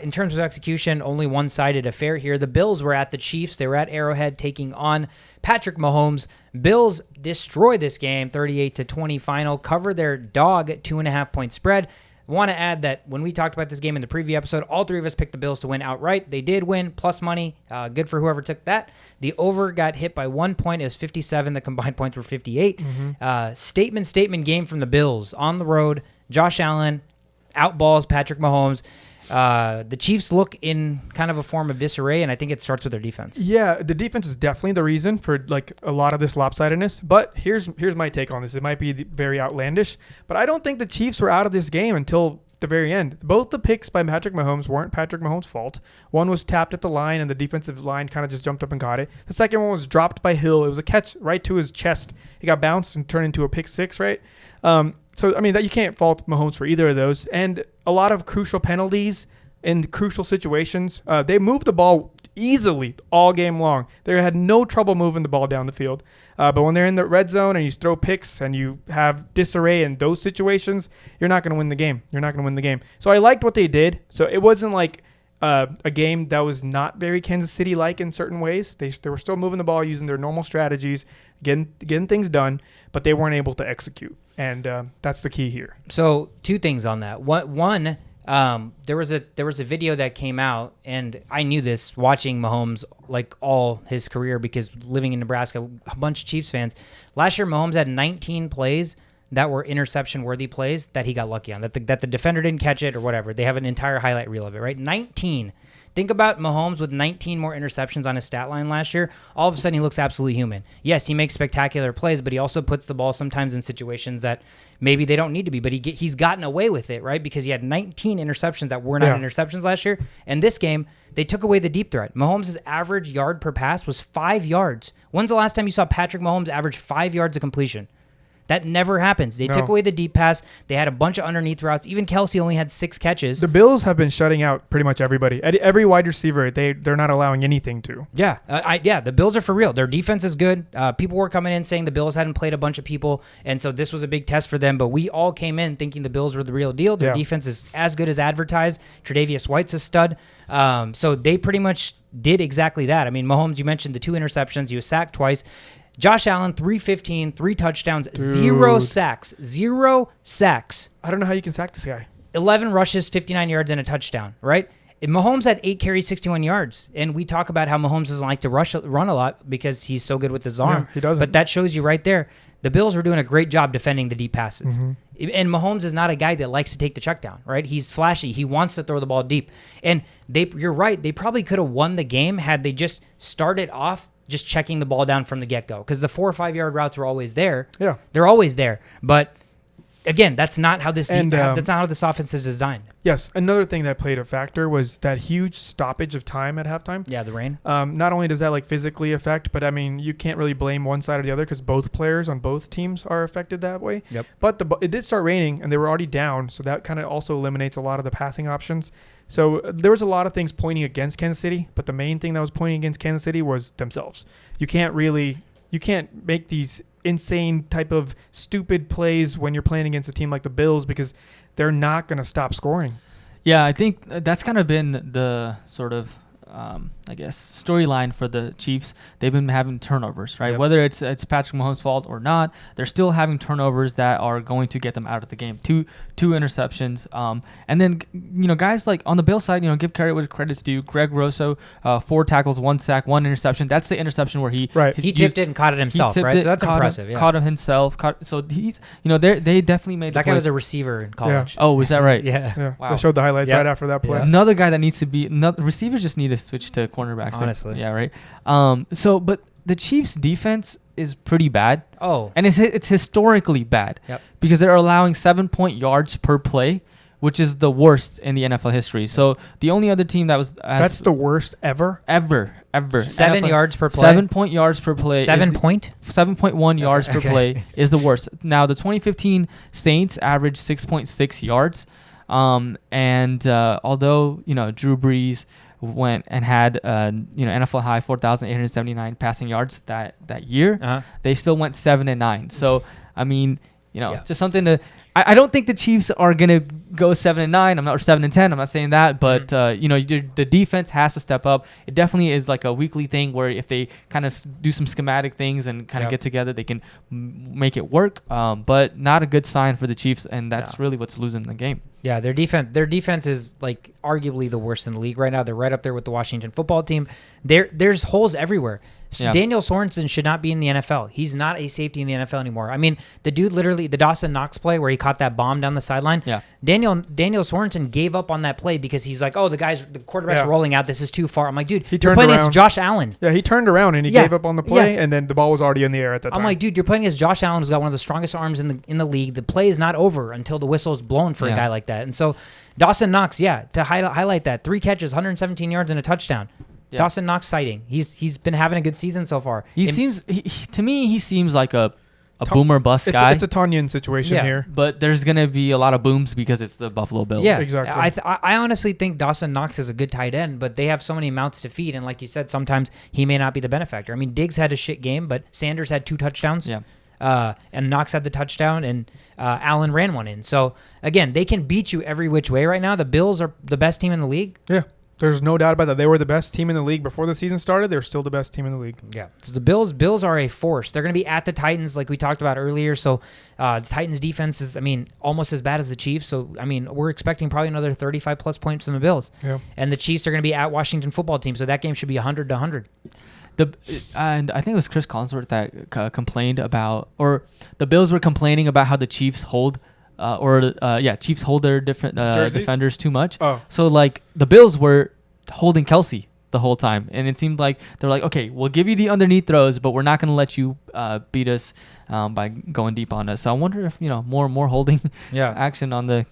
in terms of execution, only one-sided affair here. The Bills were at the Chiefs. They were at Arrowhead taking on Patrick Mahomes. Bills destroy this game, 38-20 final. Cover their dog 2.5-point spread. I want to add that when we talked about this game in the preview episode, all three of us picked the Bills to win outright. They did win, plus money. Good for whoever took that. The over got hit by 1 point. It was 57. The combined points were 58. Statement game from the Bills. On the road, Josh Allen outballs Patrick Mahomes. The Chiefs look in kind of a form of disarray, and I think it starts with their defense. Yeah, the defense is definitely the reason for like a lot of this lopsidedness. But here's my take on this. It might be very outlandish, but I don't think the Chiefs were out of this game until the very end. Both the picks by Patrick Mahomes weren't Patrick Mahomes' fault. One was tapped at the line, and the defensive line kind of just jumped up and got it. The second one was dropped by Hill. It was a catch right to his chest. It got bounced and turned into a pick six, right? So, I mean, that you can't fault Mahomes for either of those. And a lot of crucial penalties in crucial situations. They moved the ball easily all game long. They had no trouble moving the ball down the field. But when they're in the red zone and you throw picks and you have disarray in those situations, you're not going to win the game. So I liked what they did. So it wasn't like a game that was not very Kansas City-like in certain ways. They were still moving the ball using their normal strategies, getting things done, but they weren't able to execute. And that's the key here. So 2 things on that. One, there was a video that came out, and I knew this watching Mahomes like all his career because living in Nebraska, a bunch of Chiefs fans. Last year, Mahomes had 19 plays, that were interception-worthy plays that he got lucky on, that the defender didn't catch it or whatever. They have an entire highlight reel of it, right? 19. Think about Mahomes with 19 more interceptions on his stat line last year. All of a sudden, he looks absolutely human. Yes, he makes spectacular plays, but he also puts the ball sometimes in situations that maybe they don't need to be. But he's gotten away with it, right? Because he had 19 interceptions that were not interceptions last year. And this game, they took away the deep threat. Mahomes' average yard per pass was 5 yards. When's the last time you saw Patrick Mahomes average 5 yards of completion? That never happens. They took away the deep pass. They had a bunch of underneath routes. Even Kelsey only had 6 catches. The Bills have been shutting out pretty much everybody. Every wide receiver, they're not allowing anything to. Yeah, the Bills are for real. Their defense is good. People were coming in saying the Bills hadn't played a bunch of people, and so this was a big test for them. But we all came in thinking the Bills were the real deal. Their defense is as good as advertised. Tre'Davious White's a stud. So they pretty much did exactly that. I mean, Mahomes, you mentioned the 2 interceptions. He was sacked twice. Josh Allen, 315, 3 touchdowns, 0 sacks. 0 sacks. I don't know how you can sack this guy. 11 rushes, 59 yards, and a touchdown, right? And Mahomes had 8 carries, 61 yards. And we talk about how Mahomes doesn't like to run a lot because he's so good with his arm. Yeah, he doesn't. But that shows you right there. The Bills were doing a great job defending the deep passes. Mm-hmm. And Mahomes is not a guy that likes to take the check down, right? He's flashy. He wants to throw the ball deep. And you're right. They probably could have won the game had they just started off just checking the ball down from the get-go, because the 4 or 5 yard routes were always there. Yeah, they're always there. But again, that's not how that's not how this offense is designed. Yes, another thing that played a factor was that huge stoppage of time at halftime. Yeah, the rain. Not only does that physically affect, but I mean, you can't really blame one side or the other because both players on both teams are affected that way. Yep. But it did start raining and they were already down, so that kind of also eliminates a lot of the passing options. So there was a lot of things pointing against Kansas City, but the main thing that was pointing against Kansas City was themselves. You can't make these insane type of stupid plays when you're playing against a team like the Bills because they're not going to stop scoring. Yeah, I think that's kind of been the sort of storyline for the Chiefs. They've been having turnovers, right? Yep. Whether it's Patrick Mahomes' fault or not, they're still having turnovers that are going to get them out of the game. Two interceptions. And then, guys like on the Bills side, give credit where credit's due. Greg Rosso, 4 tackles, 1 sack, 1 interception. That's the interception where he tipped it and caught it himself, right? So that's impressive. Caught him himself. So he's, they definitely made that guy was a receiver in college. Yeah. Oh, is that right? Yeah. Wow. They showed the highlights right after that play. Yeah. Another guy that needs to be receivers just need to switch to cornerbacks. Honestly. Yeah, right. But the Chiefs' defense is pretty bad. Oh. And it's historically bad. Yep. Because they're allowing 7 yards per play, which is the worst in the NFL history. So the only other team that was... That's the worst ever? Ever. 7 yards per play? 7 yards per play. 7.1 yards per play is the worst. Now, the 2015 Saints averaged 6.6 yards. Although, Drew Brees went and had NFL high 4,879 passing yards that year, they still went 7-9. So I mean, just something to. I don't think the Chiefs are gonna go 7-9. I'm not, or 7-10. I'm not saying that, but the defense has to step up. It definitely is like a weekly thing where if they kind of do some schematic things and kind of get together, they can make it work. But not a good sign for the Chiefs, and that's really what's losing the game. Yeah, their defense is like arguably the worst in the league right now. They're right up there with the Washington football team. There's holes everywhere. So Daniel Sorensen should not be in the NFL. He's not a safety in the NFL anymore. I mean, the dude literally, the Dawson Knox play where he caught that bomb down the sideline. Yeah. Daniel Sorensen gave up on that play because he's like, the quarterback's rolling out. This is too far. I'm like, dude, you're playing against Josh Allen. Yeah, he turned around and he gave up on the play, and then the ball was already in the air at that time. I'm like, dude, you're playing against Josh Allen, who's got one of the strongest arms in the league. The play is not over until the whistle is blown for a guy like that. And so Dawson Knox, to highlight that, 3 catches, 117 yards, and a touchdown. Yeah. Dawson Knox sighting. He's been having a good season so far. He seems like a boomer bust guy. It's a Tonyan situation here. But there's going to be a lot of booms because it's the Buffalo Bills. Yeah, exactly. I honestly think Dawson Knox is a good tight end, but they have so many mouths to feed. And like you said, sometimes he may not be the benefactor. I mean, Diggs had a shit game, but Sanders had 2 touchdowns. Yeah. And Knox had the touchdown, and Allen ran one in. So, again, they can beat you every which way right now. The Bills are the best team in the league. Yeah. There's no doubt about that. They were the best team in the league before the season started. They're still the best team in the league. Yeah. So the Bills are a force. They're going to be at the Titans like we talked about earlier. So the Titans defense is, almost as bad as the Chiefs. So, we're expecting probably another 35-plus points from the Bills. Yeah. And the Chiefs are going to be at Washington football team. So that game should be 100-100. And I think it was Chris Collinsworth that complained about, or the Bills were complaining about how the Chiefs hold, Chiefs hold their different defenders too much. Oh. So like the Bills were holding Kelsey the whole time, and it seemed like they're like, okay, we'll give you the underneath throws, but we're not going to let you beat us by going deep on us. So I wonder if more holding action on the.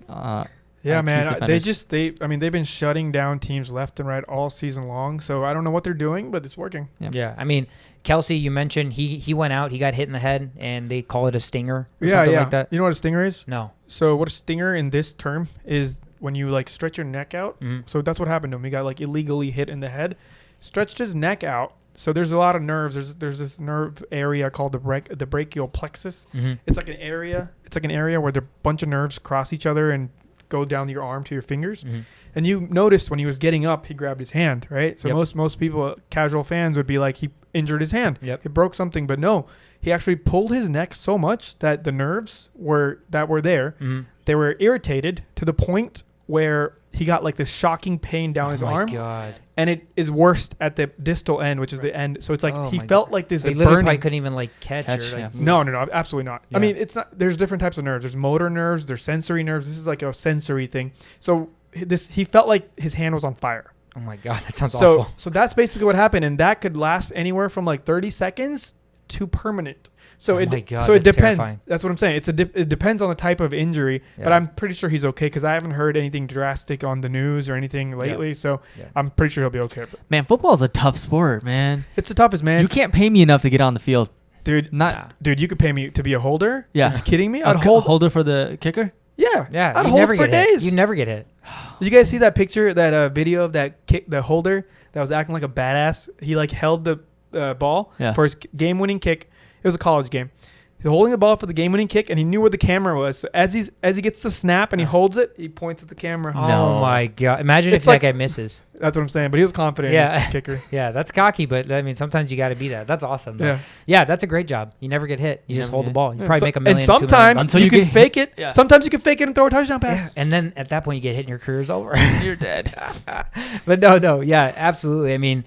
Yeah, man. They've been shutting down teams left and right all season long. So I don't know what they're doing, but it's working. Yeah. I mean, Kelsey, you mentioned he went out, he got hit in the head, and they call it a stinger or something like that. You know what a stinger is? No. So what a stinger in this term is when you like stretch your neck out. Mm-hmm. So that's what happened to him. He got like illegally hit in the head, stretched his neck out. So there's a lot of nerves. There's this nerve area called the brachial plexus. Mm-hmm. It's like an area. It's like an area where a bunch of nerves cross each other and go down your arm to your fingers. Mm-hmm. And you noticed when he was getting up, he grabbed his hand, right? So most people, casual fans, would be like, he injured his hand. Yep. He broke something. But no, he actually pulled his neck so much that the nerves that were there, Mm-hmm. they were irritated to the point where he got like this shocking pain down his arm. Oh, my God. And it is worst at the distal end, which is the end. So it's like he felt like this So he literally burning. probably couldn't even like catch or like move. No, absolutely not. Yeah. I mean, it's not. There's different types of nerves. There's motor nerves. There's sensory nerves. This is like a sensory thing. So he felt like his hand was on fire. Oh my God, that sounds awful. So that's basically what happened, and that could last anywhere from like 30 seconds to permanent. So it depends. Terrifying. That's what I'm saying. It depends on the type of injury, but I'm pretty sure he's okay because I haven't heard anything drastic on the news or anything lately. Yeah. So I'm pretty sure he'll be okay. Man, football is a tough sport, man. It's the toughest, man. You can't pay me enough to get on the field. Dude, you could pay me to be a holder? Yeah. Are you kidding me? I'd holder for the kicker? Yeah. Yeah. I'd you hold never for get days. Hit. You never get hit. Did you guys see that picture, that video of that the holder that was acting like a badass? He like held the ball for his game-winning kick. It was a college game. He's holding the ball for the game-winning kick, and he knew where the camera was. So as he gets the snap and he holds it, he points at the camera. Oh my God! Imagine if like, that guy misses. That's what I'm saying. But he was confident in his kicker. Yeah, that's cocky, but I mean, sometimes you got to be that. That's awesome. Though. Yeah. Yeah, that's a great job. You never get hit. You just hold the ball. You probably make $1 million. And sometimes until you you can get fake it. Yeah. Sometimes you can fake it and throw a touchdown pass. Yeah. And then at that point, you get hit and your career's over. You're dead. But no, yeah, absolutely. I mean,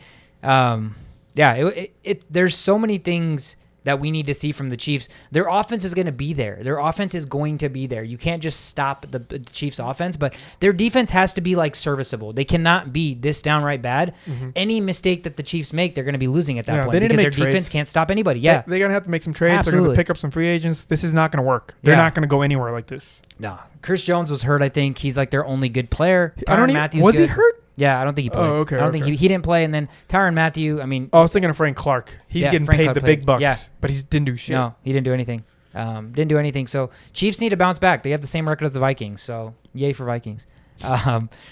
there's so many things that we need to see from the Chiefs. Their offense is going to be there. You can't just stop the Chiefs' offense, but their defense has to be like serviceable. They cannot be this downright bad. Mm-hmm. Any mistake that the Chiefs make, they're going to be losing at that point because their defense can't stop anybody. Yeah, they're going to have to make some trades. Absolutely. They're going to pick up some free agents. This is not going to work. They're not going to go anywhere like this. No. Chris Jones was hurt, I think. He's like their only good player. Was he hurt? Yeah, I don't think he played. Oh, okay. I don't think he didn't play. And then Tyrann Mathieu, I mean. Oh, I was thinking of Frank Clark. He's getting Frank paid Clark the played. big bucks. Yeah. But he didn't do shit. No, he didn't do anything. So Chiefs need to bounce back. They have the same record as the Vikings. So yay for Vikings.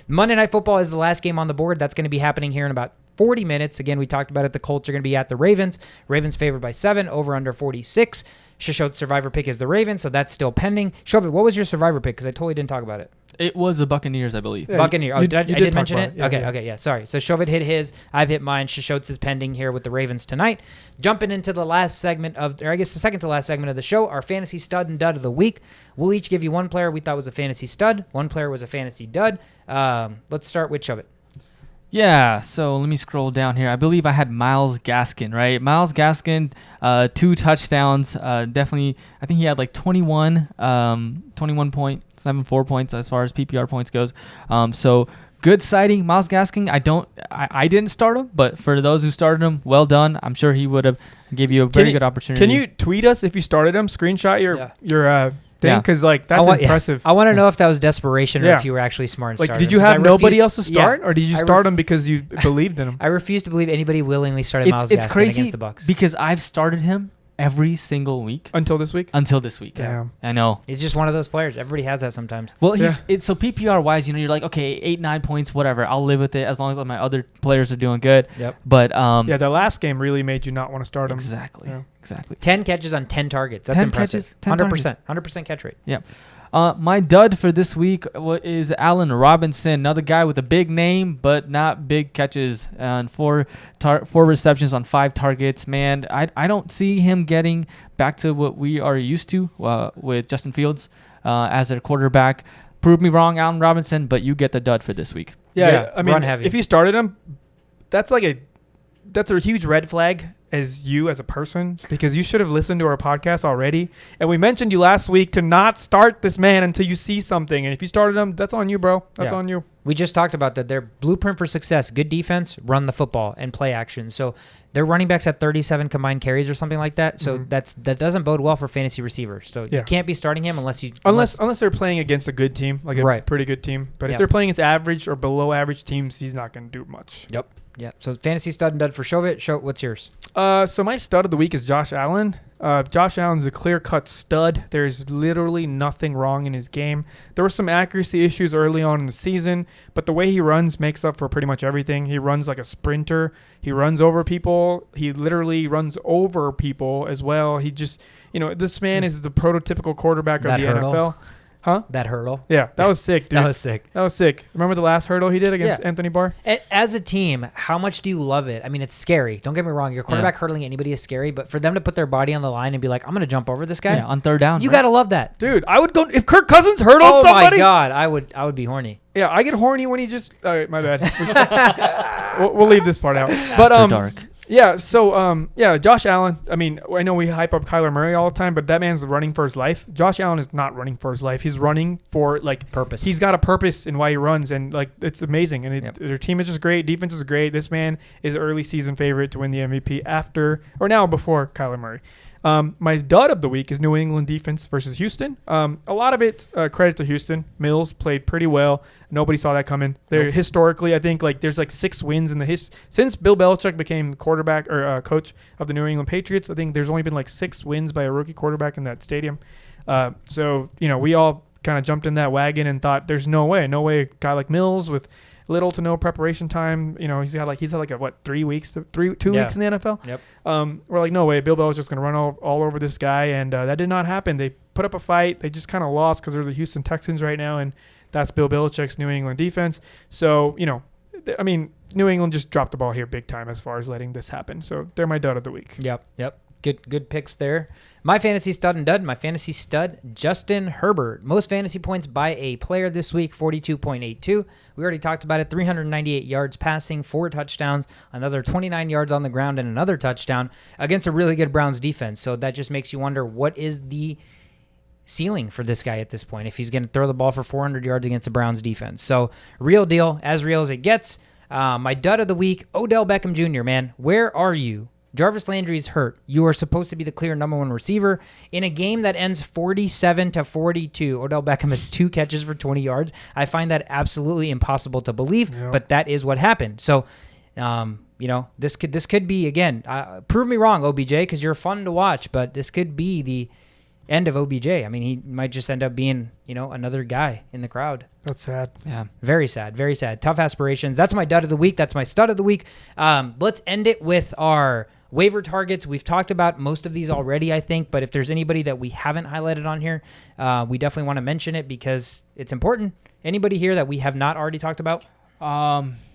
Monday Night Football is the last game on the board. That's going to be happening here in about 40 minutes. Again, we talked about it. The Colts are going to be at the Ravens. Ravens favored by 7, over under 46. Shishot's survivor pick is the Ravens, so that's still pending. Shovit, what was your survivor pick? Because I totally didn't talk about it. It was the Buccaneers, I believe. Yeah, Buccaneers. I did mention it? Yeah, Okay. Sorry. So Shovit hit his. I've hit mine. Shishot's is pending here with the Ravens tonight. Jumping into the last segment the second to last segment of the show, our fantasy stud and dud of the week. We'll each give you one player we thought was a fantasy stud. One player was a fantasy dud. Let's start with Shovit. Yeah, so let me scroll down here. I believe I had Myles Gaskin, right? Myles Gaskin, 2 touchdowns. Definitely, I think he had like 21.74 points as far as PPR points goes. So good sighting. Myles Gaskin, I didn't start him, but for those who started him, well done. I'm sure he would have gave you a very good opportunity. Can you tweet us if you started him? Screenshot your thing, because like that's impressive. I want to know if that was desperation or if you were actually smart. Like, did you have nobody else to start, or did you start him because you believed in him? I refuse to believe anybody willingly started Myles Gaskin against the Bucs. Because I've started him every single week until this week. Damn. I know. He's just one of those players. Everybody has that sometimes. Well, it's so PPR wise, you're like, okay, 8-9 points, whatever. I'll live with it as long as my other players are doing good. Yep. But the last game really made you not want to start him. Exactly. 10 catches on 10 targets. That's 10 impressive. catches, 100% catch rate. Yeah. My dud for this week is Allen Robinson, another guy with a big name but not big catches, and 4 receptions on 5 targets. Man, I don't see him getting back to what we are used to with Justin Fields as their quarterback. Prove me wrong, Allen Robinson, but you get the dud for this week. Yeah, I mean, run heavy. If you started him, that's like that's a huge red flag as you as a person, because you should have listened to our podcast already. And we mentioned you last week to not start this man until you see something. And if you started him, that's on you, bro. That's on you. We just talked about that. Their blueprint for success, good defense, run the football, and play action. So their running backs at 37 combined carries or something like that. So that doesn't bode well for fantasy receivers. So you can't be starting him unless they're playing against a good team, like a pretty good team. But if they're playing against average or below average teams, he's not going to do much. Yep. Yeah. So fantasy stud and dud for Shovit. What's yours? So my stud of the week is Josh Allen. Josh Allen's a clear-cut stud. There's literally nothing wrong in his game. There were some accuracy issues early on in the season, but the way he runs makes up for pretty much everything. He runs like a sprinter. He runs over people. He literally runs over people as well. He just, this man is the prototypical quarterback of the NFL. Huh? That hurdle. Yeah, that was sick, dude. That was sick. Remember the last hurdle he did against Anthony Barr? As a team, how much do you love it? I mean, it's scary. Don't get me wrong. Your quarterback hurdling anybody is scary, but for them to put their body on the line and be like, I'm going to jump over this guy. Yeah, on third down. You got to love that. Dude, I would go if Kirk Cousins hurdled somebody. Oh, my God. I would be horny. Yeah, I get horny when he just... All right, my bad. we'll leave this part out. But dark. Yeah, so, Josh Allen, I mean, I know we hype up Kyler Murray all the time, but that man's running for his life. Josh Allen is not running for his life. He's running for, purpose. He's got a purpose in why he runs, and, it's amazing. And their team is just great. Defense is great. This man is an early season favorite to win the MVP before Kyler Murray. My dud of the week is New England defense versus Houston. A lot of it credit to Houston. Mills played pretty well. Nobody saw that coming. Historically, I think there's 6 wins in the since Bill Belichick became quarterback or coach of the New England Patriots. I think there's only been 6 wins by a rookie quarterback in that stadium. So we all kind of jumped in that wagon and thought there's no way a guy like Mills with little to no preparation time. He's had 3 weeks, 2 weeks in the NFL. Yep. We're like, no way. Bill Belichick's just going to run all over this guy. And that did not happen. They put up a fight. They just kind of lost because they're the Houston Texans right now. And that's Bill Belichick's New England defense. So, New England just dropped the ball here big time as far as letting this happen. So they're my dud of the week. Yep. Good picks there. My fantasy stud and dud. My fantasy stud, Justin Herbert. Most fantasy points by a player this week, 42.82. We already talked about it. 398 yards passing, 4 touchdowns, another 29 yards on the ground, and another touchdown against a really good Browns defense. So that just makes you wonder, what is the ceiling for this guy at this point if he's going to throw the ball for 400 yards against the Browns defense? So real deal, as real as it gets. My dud of the week, Odell Beckham Jr., man. Where are you? Jarvis Landry is hurt. You are supposed to be the clear number 1 receiver. In a game that ends 47-42, Odell Beckham has 2 catches for 20 yards. I find that absolutely impossible to believe, but that is what happened. So, this could be, again, prove me wrong, OBJ, because you're fun to watch, but this could be the end of OBJ. I mean, he might just end up being, another guy in the crowd. That's sad. Yeah. Very sad. Very sad. Tough aspirations. That's my dud of the week. That's my stud of the week. Let's end it with our waiver targets. We've talked about most of these already, I think, but if there's anybody that we haven't highlighted on here, we definitely want to mention it because it's important. Anybody here that we have not already talked about?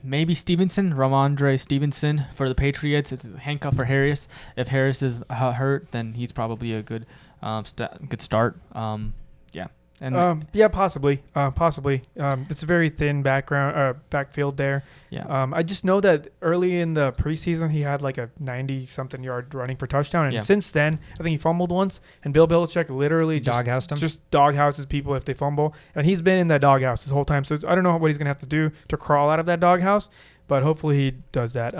Maybe Stevenson, Ramondre Stevenson for the Patriots. It's a handcuff for Harris. If Harris is hurt, then he's probably a good start. Possibly. It's a very thin backfield there. Yeah. I just know that early in the preseason he had a 90-something yard running for touchdown, and since then I think he fumbled once. And Bill Belichick literally doghoused him. Just doghouses people if they fumble, and he's been in that doghouse this whole time. So I don't know what he's gonna have to do to crawl out of that doghouse. But hopefully he does that.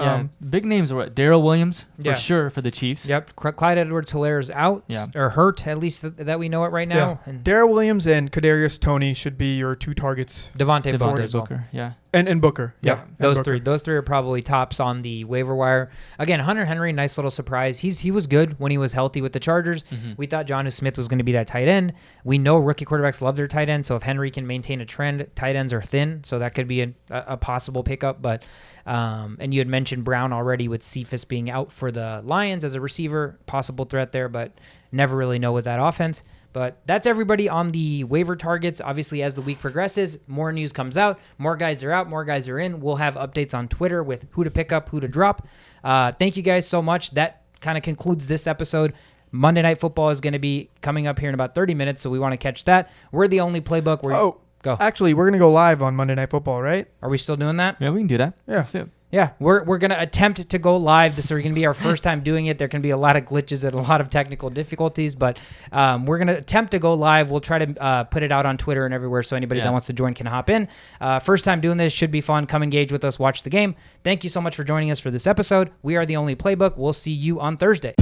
Big names are Darrell Williams for sure for the Chiefs. Yep. Clyde Edwards-Helaire is out or hurt, at least that we know it right now. Yeah. Darrell Williams and Kadarius Toney should be your 2 targets. Devontae Booker. Well. And Booker. Yeah. Those three are probably tops on the waiver wire. Again, Hunter Henry, nice little surprise. He was good when he was healthy with the Chargers. Mm-hmm. We thought Jonnu Smith was going to be that tight end. We know rookie quarterbacks love their tight end, so if Henry can maintain a trend, tight ends are thin, so that could be a possible pickup. But and you had mentioned Brown already with Cephas being out for the Lions as a receiver, possible threat there, but never really know with that offense. But that's everybody on the waiver targets. Obviously, as the week progresses, more news comes out. More guys are out. More guys are in. We'll have updates on Twitter with who to pick up, who to drop. Thank you guys so much. That kind of concludes this episode. Monday Night Football is going to be coming up here in about 30 minutes, so we want to catch that. We're the only playbook where... Go. Actually, we're going to go live on Monday Night Football, right? Are we still doing that? Yeah, we can do that. Yeah. Yeah, we're going to attempt to go live. This is going to be our first time doing it. There can be a lot of glitches and a lot of technical difficulties, but we're going to attempt to go live. We'll try to put it out on Twitter and everywhere so anybody that wants to join can hop in. First time doing this, should be fun. Come engage with us, watch the game. Thank you so much for joining us for this episode. We are The Only Playbook. We'll see you on Thursday.